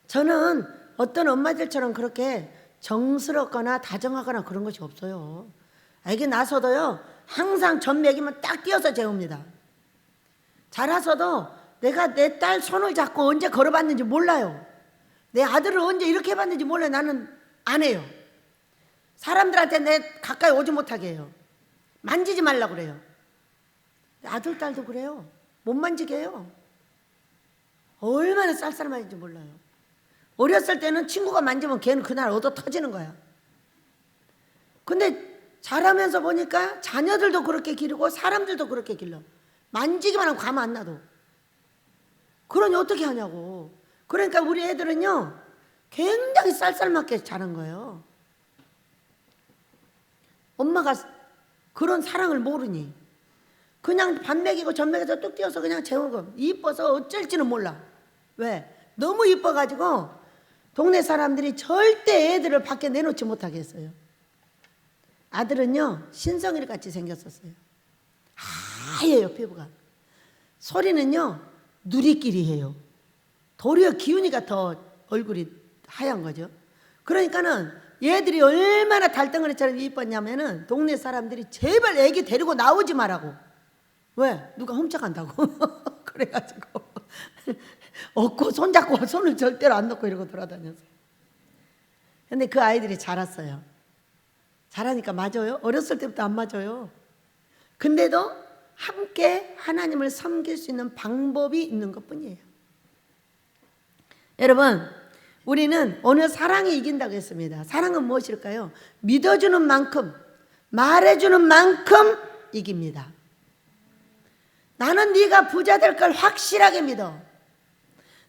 저는 어떤 엄마들처럼 그렇게 정스럽거나 다정하거나 그런 것이 없어요. 애기 낳아서도요 항상 젖 먹이면 딱 띄어서 재웁니다. 자라서도 내가 내 딸 손을 잡고 언제 걸어봤는지 몰라요. 내 아들을 언제 이렇게 해봤는지 몰라요. 나는 안 해요. 사람들한테 내 가까이 오지 못하게 해요. 만지지 말라고 그래요. 아들 딸도 그래요. 못 만지게 해요. 얼마나 쌀쌀한지 몰라요. 어렸을 때는 친구가 만지면 걔는 그날 얻어 터지는 거야. 근데 자라면서 보니까 자녀들도 그렇게 기르고 사람들도 그렇게 길러. 만지기만 하면 가만 안 놔도. 그러니 어떻게 하냐고. 그러니까 우리 애들은요 굉장히 쌀쌀맞게 자란 거예요. 엄마가 그런 사랑을 모르니 그냥 밥 먹이고 젖 먹여서 뚝 띄어서 그냥 재우고 이뻐서 어쩔지는 몰라. 왜? 너무 이뻐가지고 동네 사람들이 절대 애들을 밖에 내놓지 못하게 했어요. 아들은요 신성일 같이 생겼었어요. 하얘요 피부가. 소리는요 누리끼리해요. 도리어 기훈이가 더 얼굴이 하얀 거죠. 그러니까는 얘들이 얼마나 달덩어리처럼 이뻤냐면은 동네 사람들이 제발 애기 데리고 나오지 말라고. 왜? 누가 훔쳐간다고. 그래가지고 얻고 손잡고 손을 절대로 안 놓고 이러고 돌아다녔어. 근데 그 아이들이 자랐어요. 자라니까 맞아요. 어렸을 때부터 안 맞아요. 근데도 함께 하나님을 섬길 수 있는 방법이 있는 것뿐이에요. 여러분 우리는 오늘 사랑이 이긴다고 했습니다. 사랑은 무엇일까요? 믿어주는 만큼 말해주는 만큼 이깁니다. 나는 네가 부자 될 걸 확실하게 믿어.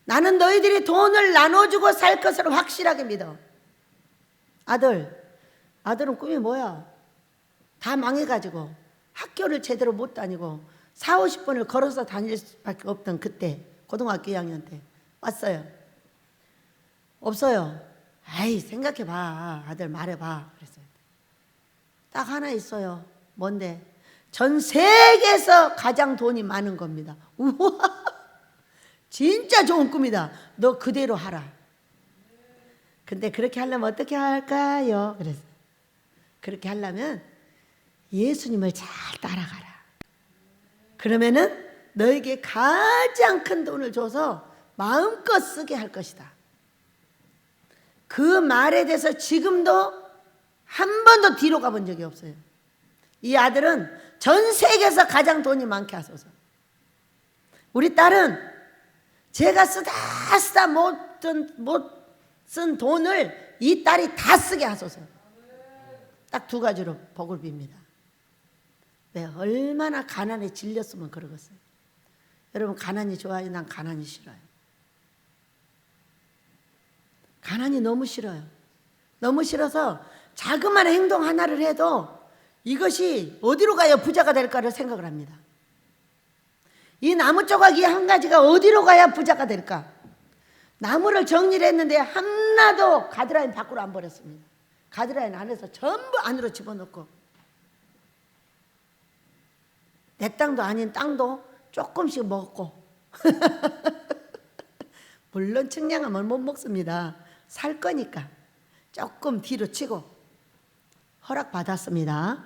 나는 너희들이 돈을 나눠주고 살 것을 확실하게 믿어. 아들은 꿈이 뭐야? 다 망해가지고 학교를 제대로 못 다니고 4, 50분을 걸어서 다닐 수밖에 없던 그때 고등학교 2학년 때 왔어요. 없어요. 아이, 생각해봐. 아들 말해봐. 그랬어요. 딱 하나 있어요. 뭔데? 전 세계에서 가장 돈이 많은 겁니다. 우와, 진짜 좋은 꿈이다. 너 그대로 하라. 근데 그렇게 하려면 어떻게 할까요? 그래서 그렇게 하려면 예수님을 잘 따라가라. 그러면은 너에게 가장 큰 돈을 줘서 마음껏 쓰게 할 것이다. 그 말에 대해서 지금도 한 번도 뒤로 가본 적이 없어요. 이 아들은 전 세계에서 가장 돈이 많게 하소서. 우리 딸은 제가 쓰다 못 쓴 돈을 이 딸이 다 쓰게 하소서. 딱 두 가지로 복을 빕니다. 왜? 얼마나 가난에 질렸으면 그러겠어요. 여러분, 가난이 좋아요? 난 가난이 싫어요. 가난이 너무 싫어요. 너무 싫어서 자그마한 행동 하나를 해도 이것이 어디로 가야 부자가 될까를 생각을 합니다. 이 나무 조각이 한 가지가 어디로 가야 부자가 될까? 나무를 정리를 했는데 하나도 가드라인 밖으로 안 버렸습니다. 가드라인 안에서 전부 안으로 집어넣고, 내 땅도 아닌 땅도 조금씩 먹고 물론 측량하면 못 먹습니다. 살 거니까 조금 뒤로 치고 허락받았습니다.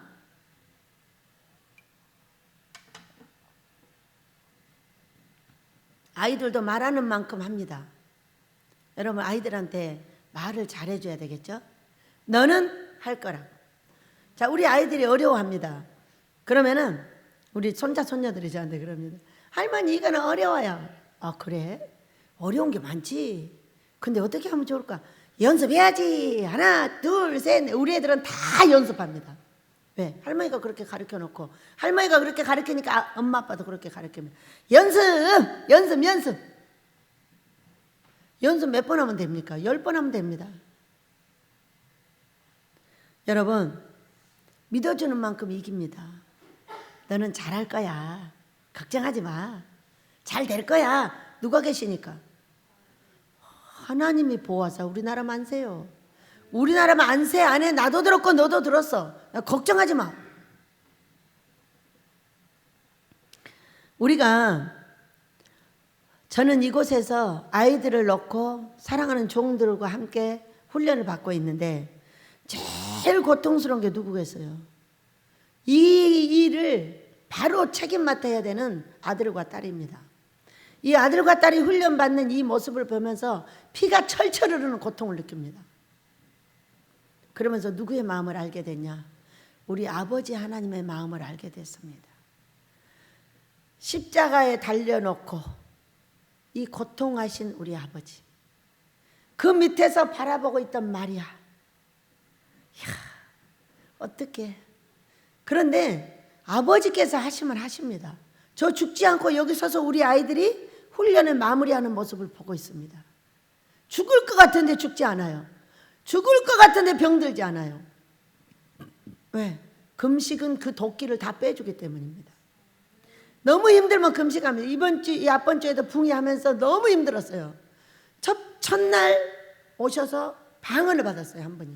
아이들도 말하는 만큼 합니다. 여러분, 아이들한테 말을 잘해줘야 되겠죠? 너는 할 거라고. 자, 우리 아이들이 어려워합니다. 그러면은 우리 손자 손녀들이 저한테 그럽니다. 할머니, 이거는 어려워요. 아, 그래? 어려운 게 많지. 근데 어떻게 하면 좋을까? 연습해야지. 하나, 둘, 셋. 우리 애들은 다 연습합니다. 왜? 할머니가 그렇게 가르쳐 놓고, 할머니가 그렇게 가르치니까 엄마 아빠도 그렇게 가르치면 연습 몇 번 하면 됩니까? 10번 하면 됩니다. 여러분, 믿어주는 만큼 이깁니다. 너는 잘할 거야. 걱정하지 마. 잘 될 거야. 누가 계시니까? 하나님이 보아서 우리나라 만세요. 우리나라 만세 안에 나도 들었고 너도 들었어. 걱정하지 마. 저는 이곳에서 아이들을 놓고 사랑하는 종들과 함께 훈련을 받고 있는데 제일 고통스러운 게 누구겠어요? 이 일을 바로 책임 맡아야 되는 아들과 딸입니다. 이 아들과 딸이 훈련받는 이 모습을 보면서 피가 철철 흐르는 고통을 느낍니다. 그러면서 누구의 마음을 알게 됐냐? 우리 아버지 하나님의 마음을 알게 됐습니다. 십자가에 달려놓고 이 고통하신 우리 아버지, 그 밑에서 바라보고 있던 마리아, 이야, 어떡해. 그런데 아버지께서 하시면 하십니다. 저 죽지 않고 여기 서서 우리 아이들이 훈련을 마무리하는 모습을 보고 있습니다. 죽을 것 같은데 죽지 않아요. 죽을 것 같은데 병들지 않아요. 왜? 금식은 그 도끼를 다 빼주기 때문입니다. 너무 힘들면 금식합니다. 이번 주, 앞번 주에도 붕이하면서 너무 힘들었어요. 첫날 오셔서 방언을 받았어요, 한 분이.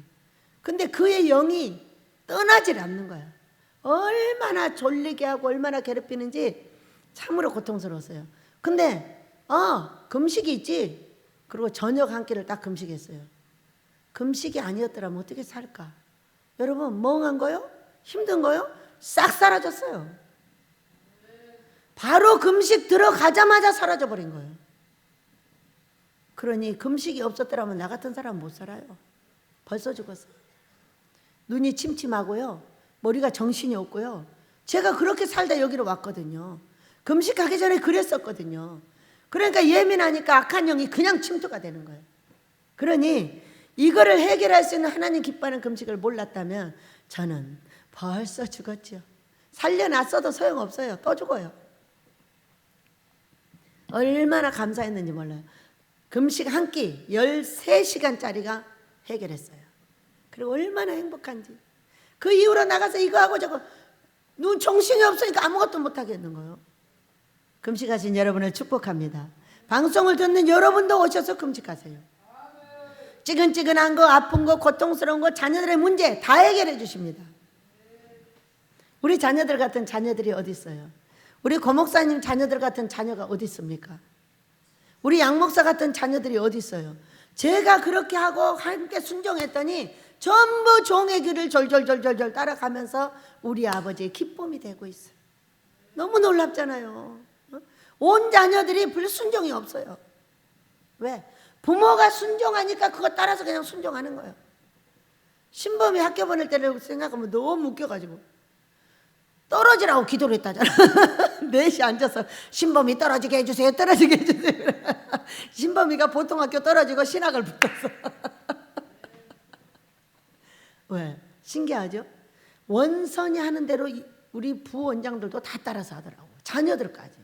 근데 그의 영이 떠나질 않는 거예요. 얼마나 졸리게 하고 얼마나 괴롭히는지 참으로 고통스러웠어요. 근데 금식이 있지. 그리고 저녁 한 끼를 딱 금식했어요. 금식이 아니었더라면 어떻게 살까? 여러분, 멍한 거요? 힘든 거요? 싹 사라졌어요. 바로 금식 들어가자마자 사라져버린 거예요. 그러니 금식이 없었더라면 나 같은 사람 못 살아요. 벌써 죽었어요. 눈이 침침하고요, 머리가 정신이 없고요. 제가 그렇게 살다 여기로 왔거든요. 금식하기 전에 그랬었거든요. 그러니까 예민하니까 악한 영이 그냥 침투가 되는 거예요. 그러니 이거를 해결할 수 있는 하나님 기뻐하는 금식을 몰랐다면 저는 벌써 죽었죠. 살려놨어도 소용없어요. 또 죽어요. 얼마나 감사했는지 몰라요. 금식 한 끼 13시간짜리가 해결했어요. 그리고 얼마나 행복한지. 그 이후로 나가서 이거 하고 저거, 눈 정신이 없으니까 아무것도 못하겠는 거예요. 금식하신 여러분을 축복합니다. 방송을 듣는 여러분도 오셔서 금식하세요. 찌근찌근한 거, 아픈 거, 고통스러운 거, 자녀들의 문제 다 해결해 주십니다. 우리 자녀들 같은 자녀들이 어디 있어요? 우리 고목사님 자녀들 같은 자녀가 어디 있습니까? 우리 양목사 같은 자녀들이 어디 있어요? 제가 그렇게 하고 함께 순종했더니 전부 종의 길을 졸졸졸졸 따라가면서 우리 아버지의 기쁨이 되고 있어요. 너무 놀랍잖아요. 온 자녀들이 불순종이 없어요. 왜? 부모가 순종하니까 그거 따라서 그냥 순종하는 거예요. 신범이 학교 보낼 때를 생각하면 너무 웃겨가지고 떨어지라고 기도를 했다잖아. 넷이 앉아서 신범이 떨어지게 해주세요, 떨어지게 해주세요. 신범이가 보통 학교 떨어지고 신학을 붙었어. 왜? 신기하죠? 원선이 하는 대로 우리 부원장들도 다 따라서 하더라고. 자녀들까지.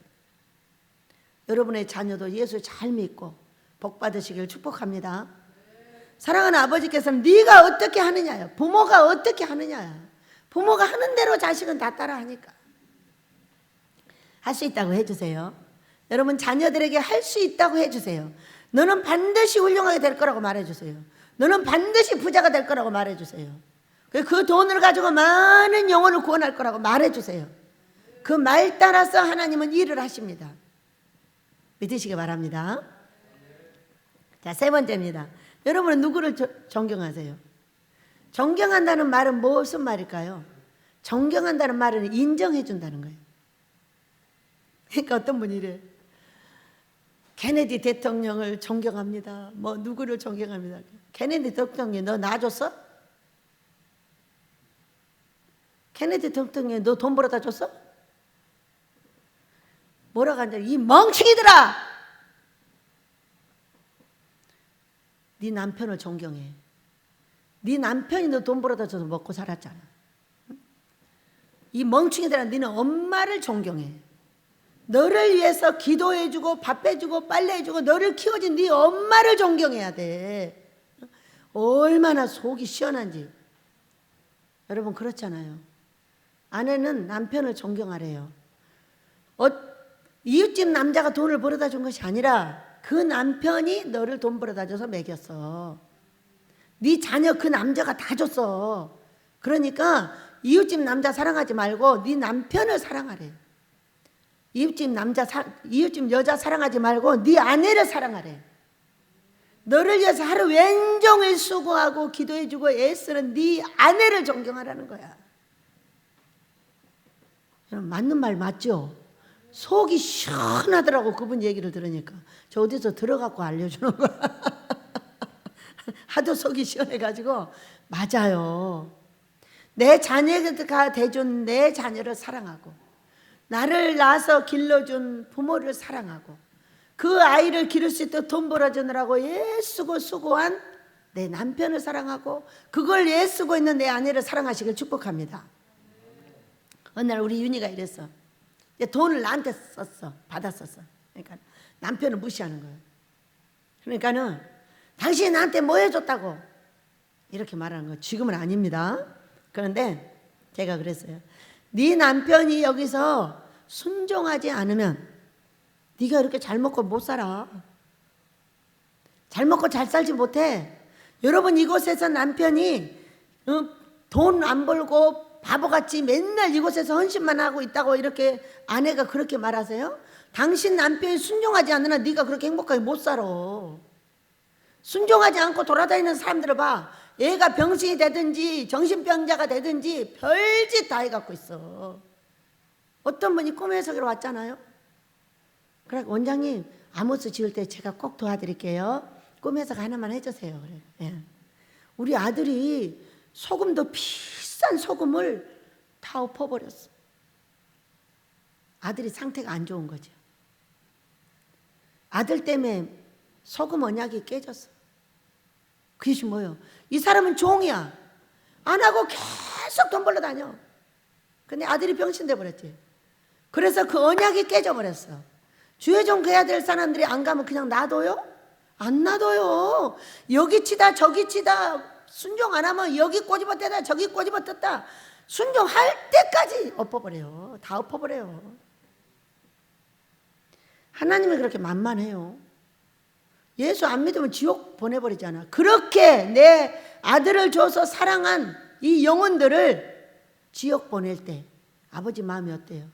여러분의 자녀도 예수 잘 믿고 복 받으시길 축복합니다. 사랑하는 아버지께서는 네가 어떻게 하느냐요. 부모가 어떻게 하느냐야. 부모가 하는 대로 자식은 다 따라하니까. 할 수 있다고 해주세요. 여러분 자녀들에게 할 수 있다고 해주세요. 너는 반드시 훌륭하게 될 거라고 말해주세요. 너는 반드시 부자가 될 거라고 말해주세요. 그 돈을 가지고 많은 영혼을 구원할 거라고 말해주세요. 그 말 따라서 하나님은 일을 하십니다. 믿으시기 바랍니다. 자, 세 번째입니다. 여러분은 누구를 존경하세요? 존경한다는 말은 무슨 말일까요? 존경한다는 말은 인정해 준다는 거예요. 그러니까 어떤 분이 이래. 케네디 대통령을 존경합니다. 뭐 누구를 존경합니다. 케네디 대통령이 너 놔줬어? 케네디 대통령이 너 돈 벌어다 줬어? 뭐라고 한다. 이 멍청이들아! 네 남편을 존경해. 네 남편이 너 돈 벌어다 줘서 먹고 살았잖아. 이 멍청이들아, 너는 엄마를 존경해. 너를 위해서 기도해주고 밥해주고 빨래해주고 너를 키워준 네 엄마를 존경해야 돼. 얼마나 속이 시원한지. 여러분 그렇잖아요. 아내는 남편을 존경하래요. 이웃집 남자가 돈을 벌어다 준 것이 아니라 그 남편이 너를 돈 벌어다 줘서 먹였어. 네 자녀 그 남자가 다 줬어. 그러니까 이웃집 남자 사랑하지 말고 네 남편을 사랑하래. 이웃집 여자 사랑하지 말고 네 아내를 사랑하래. 너를 위해서 하루 왼종일 수고하고 기도해주고 애쓰는 네 아내를 존경하라는 거야. 맞는 말 맞죠? 속이 시원하더라고. 그분 얘기를 들으니까. 저 어디서 들어갖고 알려주는 거야. 하도 속이 시원해가지고. 맞아요. 내 자녀가 돼준 내 자녀를 사랑하고 나를 낳아서 길러준 부모를 사랑하고 그 아이를 기를 수 있도록 돈 벌어주느라고 애쓰고 수고한 내 남편을 사랑하고 그걸 애쓰고 있는 내 아내를 사랑하시길 축복합니다. 어느 날 우리 윤희가 이랬어. 돈을 나한테 썼어. 받았었어. 그러니까 남편을 무시하는 거예요. 그러니까는 당신이 나한테 뭐 해줬다고 이렇게 말하는 거예요. 지금은 아닙니다. 그런데 제가 그랬어요. 네 남편이 여기서 순종하지 않으면 네가 이렇게 잘 먹고 못 살아. 잘 먹고 잘 살지 못해. 여러분 이곳에서 남편이 돈 안 벌고 바보같이 맨날 이곳에서 헌신만 하고 있다고 이렇게 아내가 그렇게 말하세요? 당신 남편이 순종하지 않으면 네가 그렇게 행복하게 못 살아. 순종하지 않고 돌아다니는 사람들을 봐. 애가 병신이 되든지 정신병자가 되든지 별짓 다 해갖고 있어. 어떤 분이 꿈의 해석으로 왔잖아요. 그래 원장님 아모스 지을 때 제가 꼭 도와드릴게요. 꿈의 해석 하나만 해주세요. 그래. 예. 우리 아들이 소금도 비싼 소금을 다 엎어버렸어. 아들이 상태가 안 좋은 거죠. 아들 때문에 소금 언약이 깨졌어. 그것이 뭐예요? 이 사람은 종이야. 안 하고 계속 돈 벌러 다녀. 근데 아들이 병신돼 버렸지. 그래서 그 언약이 깨져버렸어. 주의 종 해야 될 사람들이 안 가면 그냥 놔둬요? 안 놔둬요. 여기 치다 저기 치다 순종 안 하면 여기 꼬집어 떼다 저기 꼬집어 뜯다 순종할 때까지 엎어버려요. 다 엎어버려요. 하나님이 그렇게 만만해요. 예수 안 믿으면 지옥 보내버리잖아. 그렇게 내 아들을 줘서 사랑한 이 영혼들을 지옥 보낼 때 아버지 마음이 어때요?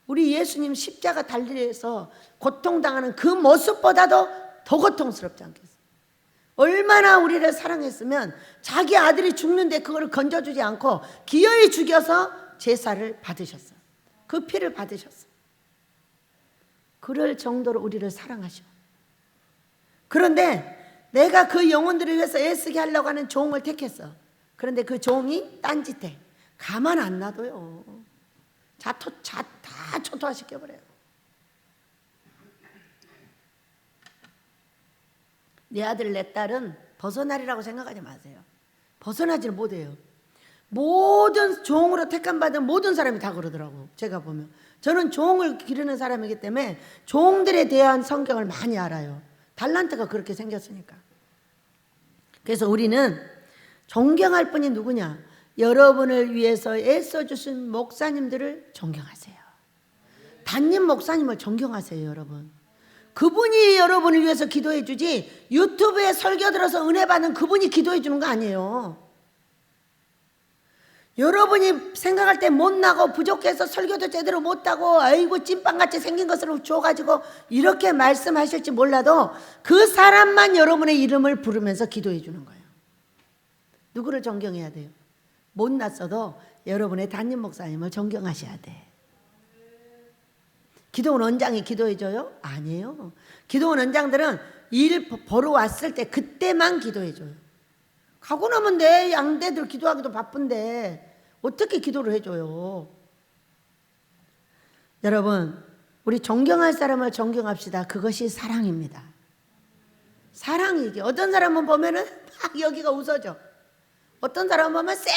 우리 예수님 십자가 달리에서 고통당하는 그 모습보다도 더 고통스럽지 않겠어요? 얼마나 우리를 사랑했으면 자기 아들이 죽는데 그거를 건져주지 않고 기어이 죽여서 제사를 받으셨어요. 그 피를 받으셨어요. 그럴 정도로 우리를 사랑하셔. 그런데 내가 그 영혼들을 위해서 애쓰게 하려고 하는 종을 택했어. 그런데 그 종이 딴짓해. 가만 안 놔둬요. 다 초토화시켜버려요. 내 아들 내 딸은 벗어나리라고 생각하지 마세요. 벗어나지는 못해요. 모든 종으로 택함받은 모든 사람이 다 그러더라고. 제가 보면 저는 종을 기르는 사람이기 때문에 종들에 대한 성경을 많이 알아요. 달란트가 그렇게 생겼으니까. 그래서 우리는 존경할 분이 누구냐? 여러분을 위해서 애써주신 목사님들을 존경하세요. 담임 목사님을 존경하세요. 여러분, 그분이 여러분을 위해서 기도해 주지 유튜브에 설교 들어서 은혜 받는 그분이 기도해 주는 거 아니에요. 여러분이 생각할 때 못나고 부족해서 설교도 제대로 못하고 아이고 찐빵같이 생긴 것을 줘가지고 이렇게 말씀하실지 몰라도 그 사람만 여러분의 이름을 부르면서 기도해 주는 거예요. 누구를 존경해야 돼요? 못났어도 여러분의 담임 목사님을 존경하셔야 돼. 기도원 원장이 기도해 줘요? 아니에요. 기도원 원장들은 일 보러 왔을 때 그때만 기도해 줘요. 가고 나면 내 양대들 기도하기도 바쁜데 어떻게 기도를 해줘요? 여러분, 우리 존경할 사람을 존경합시다. 그것이 사랑입니다. 사랑이지. 어떤 사람은 보면은 막 여기가 웃어져. 어떤 사람은 보면 쌩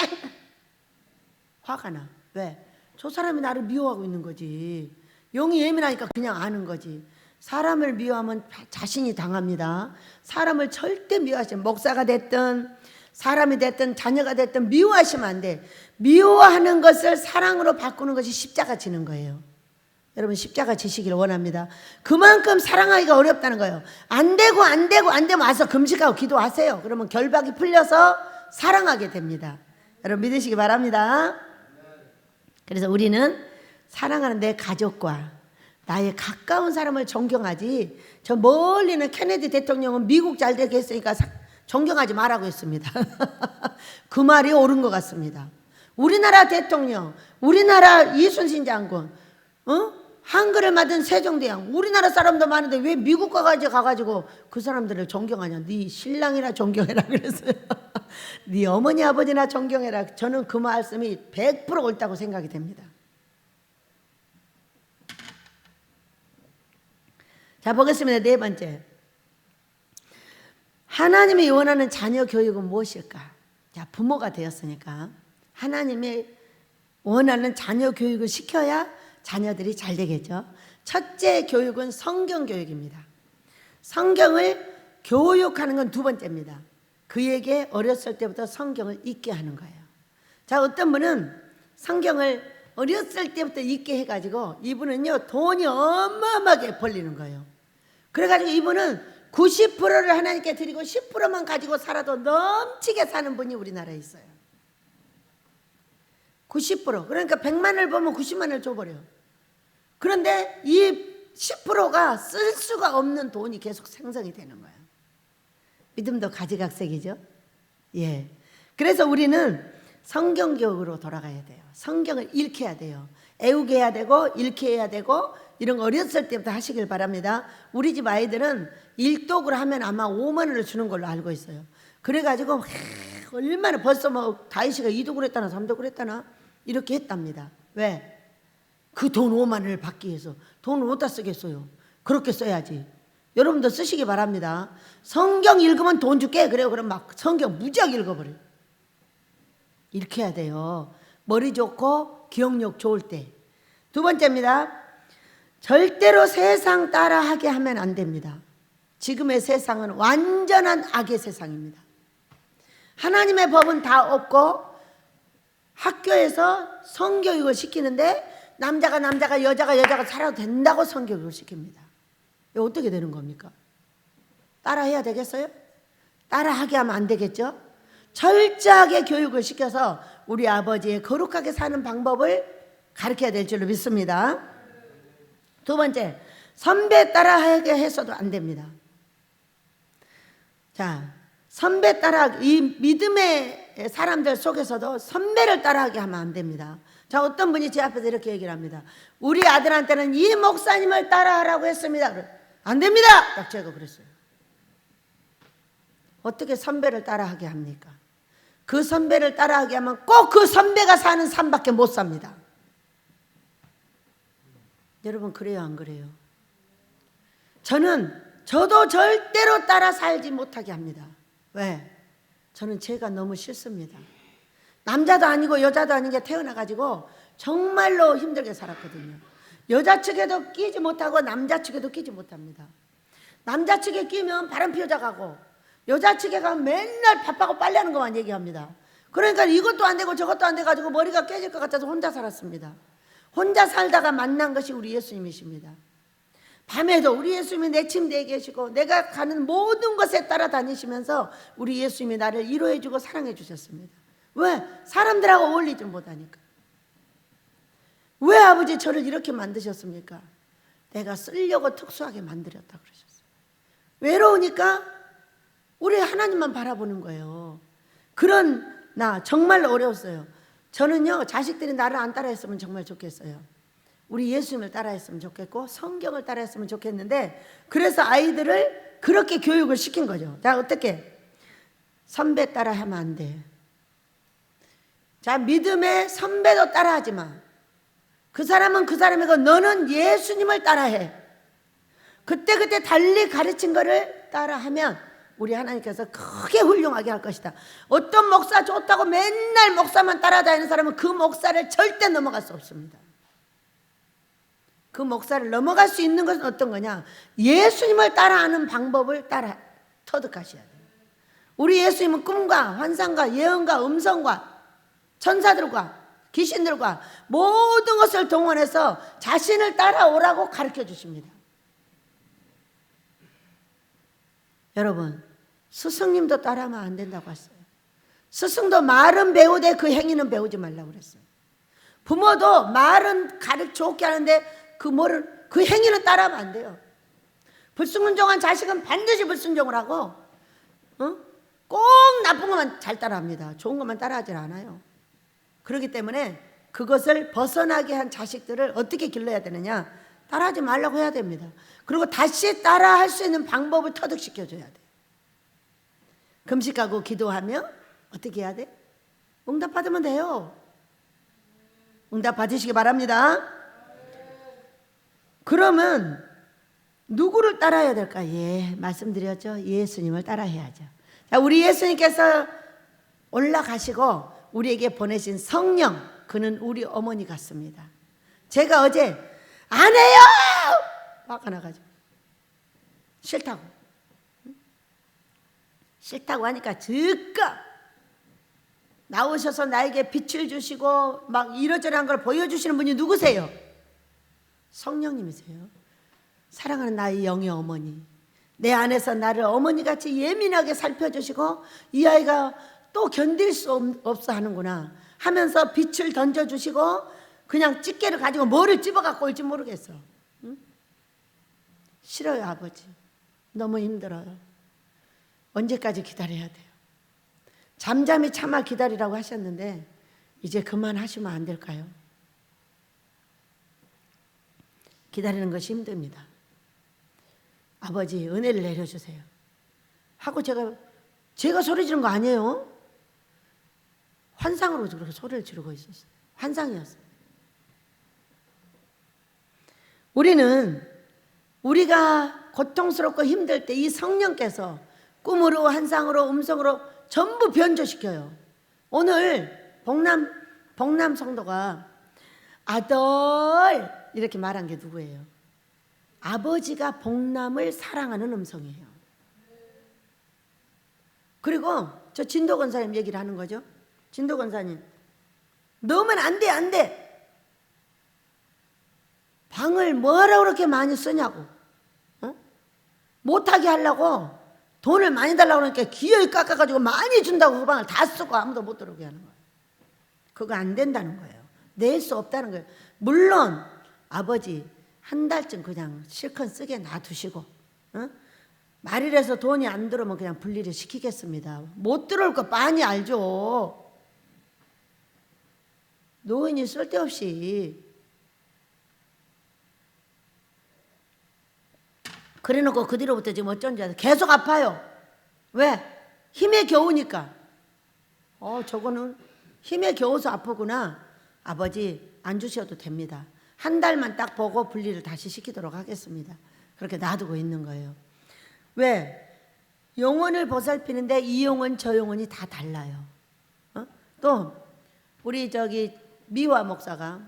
화가 나. 왜? 저 사람이 나를 미워하고 있는 거지. 용이 예민하니까 그냥 아는 거지. 사람을 미워하면 자신이 당합니다. 사람을 절대 미워하시면, 목사가 됐든 사람이 됐든 자녀가 됐든 미워하시면 안 돼. 미워하는 것을 사랑으로 바꾸는 것이 십자가 지는 거예요. 여러분, 십자가 지시기를 원합니다. 그만큼 사랑하기가 어렵다는 거예요. 안 되면 와서 금식하고 기도하세요. 그러면 결박이 풀려서 사랑하게 됩니다. 여러분 믿으시기 바랍니다. 그래서 우리는 사랑하는 내 가족과 나의 가까운 사람을 존경하지, 저 멀리는 케네디 대통령은 미국 잘 되게 했으니까 존경하지 말라고 했습니다. 그 말이 옳은 것 같습니다. 우리나라 대통령, 우리나라 이순신 장군, 한글을 맡은 세종대왕, 우리나라 사람도 많은데 왜 미국 가가지고 그 사람들을 존경하냐? 네 신랑이나 존경해라 그랬어요. 네 어머니 아버지나 존경해라. 저는 그 말씀이 100% 옳다고 생각이 됩니다. 자, 보겠습니다. 네 번째, 하나님이 원하는 자녀 교육은 무엇일까? 자, 부모가 되었으니까 하나님이 원하는 자녀 교육을 시켜야 자녀들이 잘 되겠죠. 첫째 교육은 성경 교육입니다. 성경을 교육하는 건 두 번째입니다. 그에게 어렸을 때부터 성경을 읽게 하는 거예요. 자, 어떤 분은 성경을 어렸을 때부터 읽게 해가지고 이분은요 돈이 어마어마하게 벌리는 거예요. 그래가지고 이분은 90%를 하나님께 드리고 10%만 가지고 살아도 넘치게 사는 분이 우리나라에 있어요. 90%. 그러니까 100만을 보면 90만을 줘버려요. 그런데 이 10%가 쓸 수가 없는 돈이 계속 생성이 되는 거예요. 믿음도 가지각색이죠. 예. 그래서 우리는 성경 교육으로 돌아가야 돼요. 성경을 읽혀야 돼요. 애우게 해야 되고 읽게 해야 되고 이런 거 어렸을 때부터 하시길 바랍니다. 우리 집 아이들은 일독을 하면 아마 5만 원을 주는 걸로 알고 있어요. 그래가지고 얼마나 벌써 뭐 다윗이가 2독을 했다나 3독을 했다나 이렇게 했답니다. 왜? 그 돈 5만 원을 받기 위해서. 돈을 어디다 쓰겠어요? 그렇게 써야지. 여러분도 쓰시기 바랍니다. 성경 읽으면 돈 줄게. 그래요. 그럼 막 성경 무지하게 읽어버려요. 이렇게 해야 돼요. 머리 좋고 기억력 좋을 때. 두 번째입니다. 절대로 세상 따라하게 하면 안 됩니다. 지금의 세상은 완전한 악의 세상입니다. 하나님의 법은 다 없고 학교에서 성교육을 시키는데 남자가 여자가 살아도 된다고 성교육을 시킵니다. 이거 어떻게 되는 겁니까? 따라해야 되겠어요? 따라하게 하면 안 되겠죠? 철저하게 교육을 시켜서 우리 아버지의 거룩하게 사는 방법을 가르쳐야 될 줄로 믿습니다. 두 번째, 선배 따라하게 해서도 안 됩니다. 자, 선배 따라, 이 믿음의 사람들 속에서도 선배를 따라하게 하면 안 됩니다. 자, 어떤 분이 제 앞에서 이렇게 얘기를 합니다. 우리 아들한테는 이 목사님을 따라하라고 했습니다. 안 됩니다. 딱 제가 그랬어요. 어떻게 선배를 따라하게 합니까? 그 선배를 따라하게 하면 꼭 그 선배가 사는 삶밖에 못 삽니다. 여러분, 그래요, 안 그래요? 저도 절대로 따라 살지 못하게 합니다. 왜? 저는 제가 너무 싫습니다. 남자도 아니고 여자도 아닌 게 태어나가지고 정말로 힘들게 살았거든요. 여자 측에도 끼지 못하고 남자 측에도 끼지 못합니다. 남자 측에 끼면 바람 피우자 가고, 여자 측에 가면 맨날 밥하고 빨래하는 것만 얘기합니다. 그러니까 이것도 안 되고 저것도 안 돼가지고 머리가 깨질 것 같아서 혼자 살았습니다. 혼자 살다가 만난 것이 우리 예수님이십니다. 밤에도 우리 예수님이 내 침대에 계시고 내가 가는 모든 것에 따라다니시면서 우리 예수님이 나를 위로해 주고 사랑해 주셨습니다. 왜? 사람들하고 어울리지 못하니까. 왜 아버지 저를 이렇게 만드셨습니까? 내가 쓰려고 특수하게 만들었다 그러셨어요. 외로우니까 우리 하나님만 바라보는 거예요. 그런 나 정말 어려웠어요. 저는요, 자식들이 나를 안 따라했으면 정말 좋겠어요. 우리 예수님을 따라했으면 좋겠고 성경을 따라했으면 좋겠는데, 그래서 아이들을 그렇게 교육을 시킨 거죠. 자, 어떻게? 선배 따라하면 안 돼. 자, 믿음의 선배도 따라하지 마. 그 사람은 그 사람이고 너는 예수님을 따라해. 그때 달리 가르친 거를 따라하면 우리 하나님께서 크게 훌륭하게 할 것이다. 어떤 목사 좋다고 맨날 목사만 따라다니는 사람은 그 목사를 절대 넘어갈 수 없습니다. 그 목사를 넘어갈 수 있는 것은 어떤 거냐? 예수님을 따라하는 방법을 터득하셔야 돼요. 우리 예수님은 꿈과 환상과 예언과 음성과 천사들과 귀신들과 모든 것을 동원해서 자신을 따라오라고 가르쳐 주십니다. 여러분, 스승님도 따라하면 안 된다고 했어요. 스승도 말은 배우되 그 행위는 배우지 말라고 그랬어요. 부모도 말은 좋게 하는데 그 행위는 따라하면 안 돼요. 불순종한 자식은 반드시 불순종을 하고, 꼭 나쁜 것만 잘 따라합니다. 좋은 것만 따라하지 않아요. 그렇기 때문에 그것을 벗어나게 한 자식들을 어떻게 길러야 되느냐? 따라하지 말라고 해야 됩니다. 그리고 다시 따라할 수 있는 방법을 터득시켜줘야 돼요. 금식하고 기도하며 어떻게 해야 돼? 응답 받으면 돼요. 응답 받으시기 바랍니다. 그러면 누구를 따라야 될까? 말씀드렸죠. 예수님을 따라해야죠. 자, 우리 예수님께서 올라가시고 우리에게 보내신 성령, 그는 우리 어머니 같습니다. 제가 어제 안 해요! 화가 나가지고 싫다고 하니까 즉각 나오셔서 나에게 빛을 주시고 막 이러저러한 걸 보여주시는 분이 누구세요? 성령님이세요. 사랑하는 나의 영의 어머니, 내 안에서 나를 어머니같이 예민하게 살펴주시고 이 아이가 또 견딜 수 없어 하는구나 하면서 빛을 던져주시고 그냥 집게를 가지고 뭐를 집어갖고 올지 모르겠어. 응? 싫어요, 아버지. 너무 힘들어요. 언제까지 기다려야 돼요? 잠잠히 참아 기다리라고 하셨는데 이제 그만하시면 안 될까요? 기다리는 것이 힘듭니다. 아버지, 은혜를 내려주세요 하고 제가 소리 지른 거 아니에요. 환상으로 그렇게 소리를 지르고 있었어요. 환상이었어요. 우리가 고통스럽고 힘들 때 이 성령께서 꿈으로 환상으로 음성으로 전부 변조시켜요. 오늘 복남 성도가 아들 이렇게 말한 게 누구예요? 아버지가 복남을 사랑하는 음성이에요. 그리고 저 진도 권사님 얘기를 하는 거죠. 진도 권사님, 넣으면 안 돼. 방을 뭐하러 그렇게 많이 쓰냐고. 못하게 하려고 돈을 많이 달라고 그러니까 기어이 깎아가지고 많이 준다고 그 방을 다 쓰고 아무도 못 들어오게 하는 거예요. 그거 안 된다는 거예요. 낼 수 없다는 거예요. 물론 아버지 한 달쯤 그냥 실컷 쓰게 놔두시고 말이라서 돈이 안 들어오면 그냥 분리를 시키겠습니다. 못 들어올 거 빤히 알죠. 노인이 쓸데없이 그래놓고 그 뒤로부터 지금 어쩐지 계속 아파요. 왜? 힘에 겨우니까. 저거는 힘에 겨워서 아프구나. 아버지 안 주셔도 됩니다. 한 달만 딱 보고 분리를 다시 시키도록 하겠습니다. 그렇게 놔두고 있는 거예요. 왜? 영혼을 보살피는데 이 영혼 저 영혼이 다 달라요. 또 우리 미화 목사가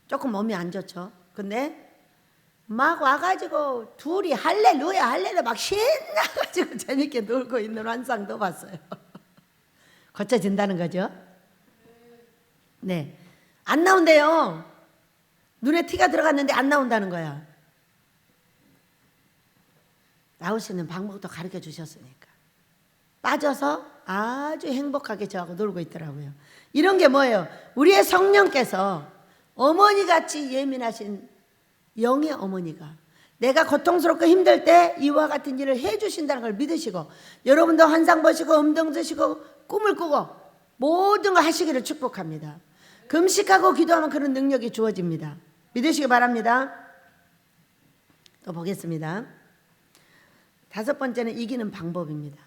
조금 몸이 안 좋죠. 근데 막 와가지고 둘이 할렐루야 할렐루야 막 신나가지고 재밌게 놀고 있는 환상도 봤어요. 고쳐진다는 거죠. 네, 안 나온대요. 눈에 티가 들어갔는데 안 나온다는 거야. 나올 수 있는 방법도 가르쳐 주셨으니까 빠져서 아주 행복하게 저하고 놀고 있더라고요. 이런 게 뭐예요? 우리의 성령께서 어머니같이 예민하신 영의 어머니가 내가 고통스럽고 힘들 때 이와 같은 일을 해주신다는 걸 믿으시고 여러분도 환상 보시고 음동 드시고 꿈을 꾸고 모든 걸 하시기를 축복합니다. 금식하고 기도하면 그런 능력이 주어집니다. 믿으시기 바랍니다. 또 보겠습니다. 5번째는 이기는 방법입니다.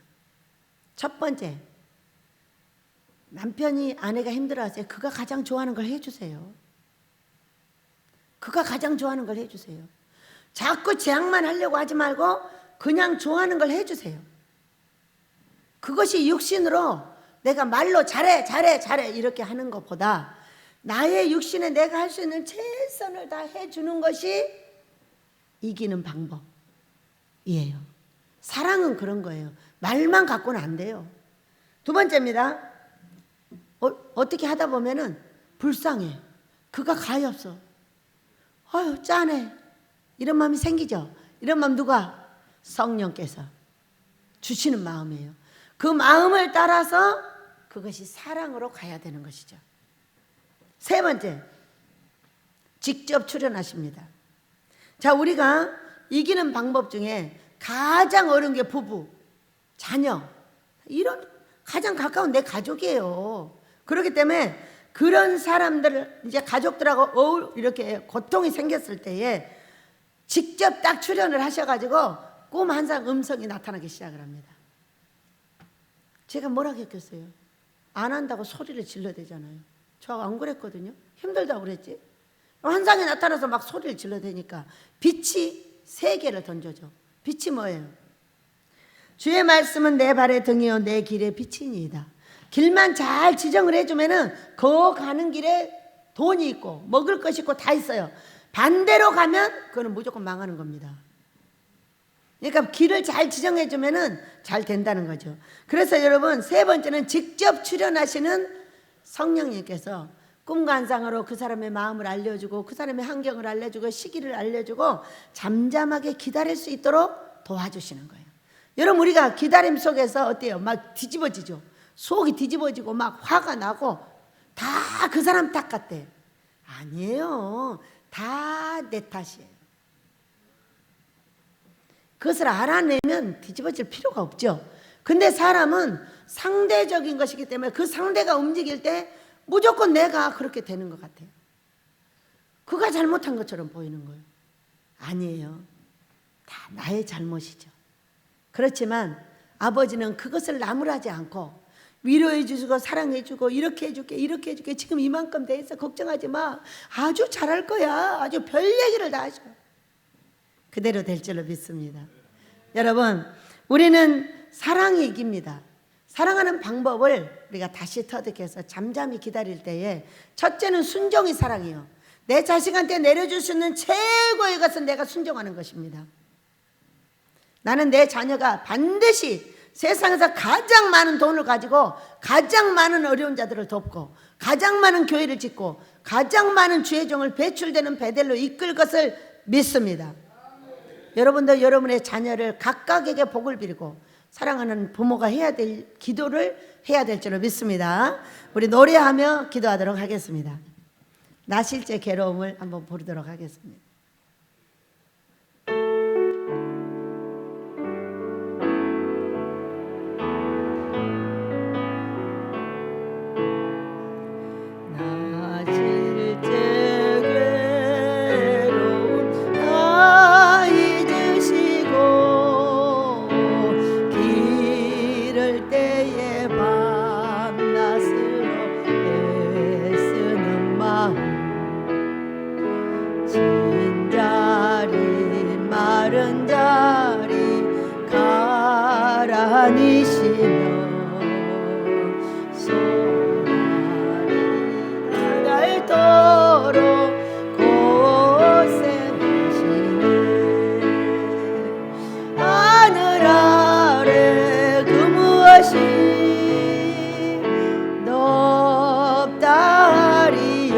첫 번째, 남편이 아내가 힘들어하세요. 그가 가장 좋아하는 걸 해주세요. 그가 가장 좋아하는 걸 해주세요. 자꾸 제약만 하려고 하지 말고 그냥 좋아하는 걸 해주세요. 그것이 육신으로 내가 말로 잘해 이렇게 하는 것보다 나의 육신에 내가 할 수 있는 최선을 다 해주는 것이 이기는 방법이에요. 사랑은 그런 거예요. 말만 갖고는 안 돼요. 두 번째입니다. 어떻게 하다 보면은 불쌍해. 그가 가엾어. 아유 짠해. 이런 마음이 생기죠. 이런 마음 누가? 성령께서 주시는 마음이에요. 그 마음을 따라서 그것이 사랑으로 가야 되는 것이죠. 세 번째, 직접 출연하십니다. 자, 우리가 이기는 방법 중에 가장 어려운 게 부부, 자녀, 이런 가장 가까운 내 가족이에요. 그렇기 때문에 그런 사람들, 이제 가족들하고 이렇게 고통이 생겼을 때에 직접 딱 출연을 하셔가지고 꿈 환상 음성이 나타나기 시작을 합니다. 제가 뭐라 했겠어요? 안 한다고 소리를 질러대잖아요. 저 안 그랬거든요. 힘들다고 그랬지. 환상이 나타나서 막 소리를 질러대니까 빛이 3개를 던져줘. 빛이 뭐예요? 주의 말씀은 내 발의 등이요 내 길의 빛이니이다. 길만 잘 지정을 해주면은 그 가는 길에 돈이 있고 먹을 것이 있고 다 있어요. 반대로 가면 그거는 무조건 망하는 겁니다. 그러니까 길을 잘 지정해주면은 잘 된다는 거죠. 그래서 여러분, 세 번째는 직접 출연하시는 성령님께서 꿈과 환상으로 그 사람의 마음을 알려주고 그 사람의 환경을 알려주고 시기를 알려주고 잠잠하게 기다릴 수 있도록 도와주시는 거예요. 여러분, 우리가 기다림 속에서 어때요? 막 뒤집어지죠. 속이 뒤집어지고 막 화가 나고 다 그 사람 탓 같대. 아니에요. 다 내 탓이에요. 그것을 알아내면 뒤집어질 필요가 없죠. 근데 사람은 상대적인 것이기 때문에 그 상대가 움직일 때 무조건 내가 그렇게 되는 것 같아요. 그가 잘못한 것처럼 보이는 거예요. 아니에요. 다 나의 잘못이죠. 그렇지만 아버지는 그것을 나무라지 않고 위로해 주시고 사랑해 주고 이렇게 해줄게 이렇게 해줄게 지금 이만큼 돼 있어 걱정하지 마 아주 잘할 거야 아주 별 얘기를 다 하셔. 그대로 될 줄로 믿습니다. 여러분, 우리는 사랑이 이깁니다. 사랑하는 방법을 우리가 다시 터득해서 잠잠히 기다릴 때에 첫째는 순종이 사랑이에요. 내 자식한테 내려줄 수 있는 최고의 것은 내가 순종하는 것입니다. 나는 내 자녀가 반드시 세상에서 가장 많은 돈을 가지고 가장 많은 어려운 자들을 돕고 가장 많은 교회를 짓고 가장 많은 주의 종을 배출되는 베델로 이끌 것을 믿습니다. 여러분도 여러분의 자녀를 각각에게 복을 빌고 사랑하는 부모가 해야 될 기도를 해야 될 줄로 믿습니다. 우리 노래하며 기도하도록 하겠습니다. 나 실제 괴로움을 한번 부르도록 하겠습니다. 나 실제 괴로움 다 잊으시고 기를 때에 밤낮으로 애쓰는 마음 진 자리 마른 자리 가라니시며 소나리 갈도록 고생하시네 하늘 아래 그 무엇이 높다 하리요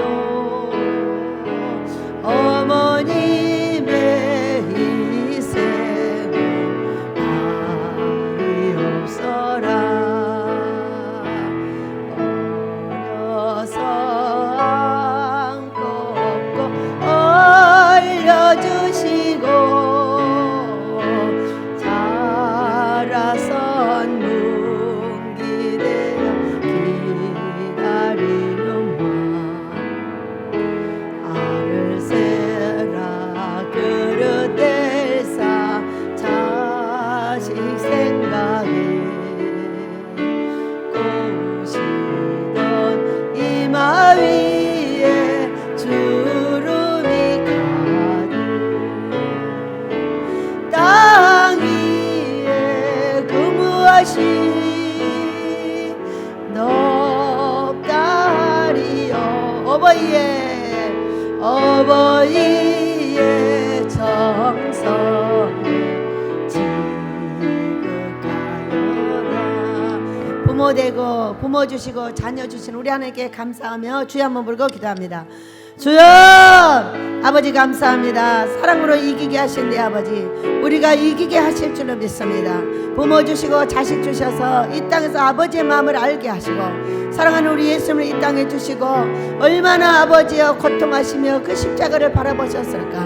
어머님의 희생은 아니 없어라 어려서 안고 업고 올려주시고 자라선 뭉기되어 기다리는 마 알을 세라 그릇 뗄사 자식 생각에 고우시던 이마 위에 주름이 가득 땅 위에 그 무엇이 높다 하리요 어버이의 정성을 지극하여라 부모 되고 부모 주시고 자녀 주신 우리 하나님께 감사하며 주여 한번 부르고 기도합니다. 주여 아버지 감사합니다. 사랑으로 이기게 하신 내 아버지 우리가 이기게 하실 줄로 믿습니다. 부모 주시고 자식 주셔서 이 땅에서 아버지의 마음을 알게 하시고 사랑하는 우리 예수님을 이 땅에 주시고 얼마나 아버지여 고통하시며 그 십자가를 바라보셨을까.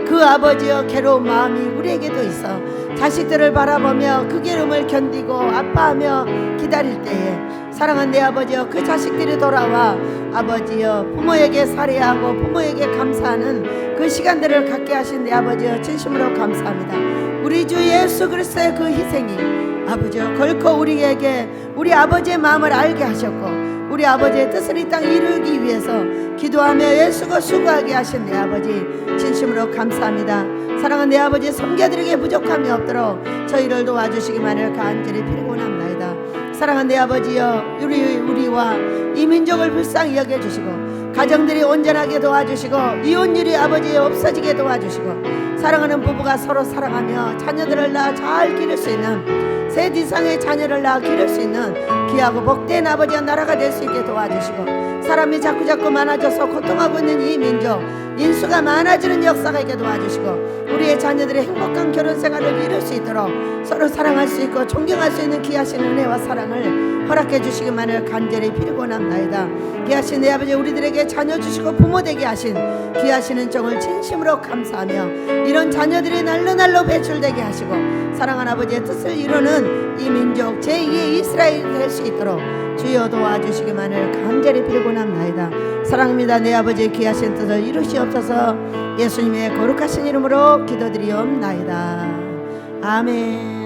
그 아버지여 괴로운 마음이 우리에게도 있어 자식들을 바라보며 그 괴로움을 견디고 아파하며 기다릴 때에 사랑하는 내 아버지여 그 자식들이 돌아와 아버지여 부모에게 살해하고 부모에게 감사하는 그 시간들을 갖게 하신 내 아버지여 진심으로 감사합니다. 우리 주 예수 그리스도의 그 희생이 아버지여 결코 우리에게 우리 아버지의 마음을 알게 하셨고 우리 아버지의 뜻을 이 땅에 이루기 위해서 기도하며 애쓰고 수고하게 하신 내 아버지 진심으로 감사합니다. 사랑하는 내 아버지 섬겨드리기에 부족함이 없도록 저희를 도와주시기만을 간절히 빌고나옵나이다. 사랑하는 내 아버지여 우리와 이 민족을 불쌍히 여겨주시고 가정들이 온전하게 도와주시고 이혼율이 아버지 없어지게 도와주시고 사랑하는 부부가 서로 사랑하며 자녀들을 낳아 잘 기를 수 있는 셋 이상의 자녀를 낳아 기를 수 있는 귀하고 복된 아버지의 나라가 될 수 있게 도와주시고 사람이 자꾸자꾸 많아져서 고통하고 있는 이 민족 인수가 많아지는 역사가 있게 도와주시고 우리의 자녀들의 행복한 결혼 생활을 이룰 수 있도록 서로 사랑할 수 있고 존경할 수 있는 귀하신 은혜와 사랑을 허락해 주시기만을 간절히 빌고나옵나이다. 귀하신 내 아버지 우리들에게 자녀 주시고 부모 되게 하신 귀하신 은총을 진심으로 감사하며 이런 자녀들이 날로 배출되게 하시고 사랑하는 아버지의 뜻을 이루는 이 민족 제2의 이스라엘이 될 수 있도록 주여 도와주시기만을 간절히 빌고나옵나이다. 사랑합니다. 내 아버지의 귀하신 뜻을 이루시옵소서. 예수님의 거룩하신 이름으로 기도드리옵나이다. 아멘.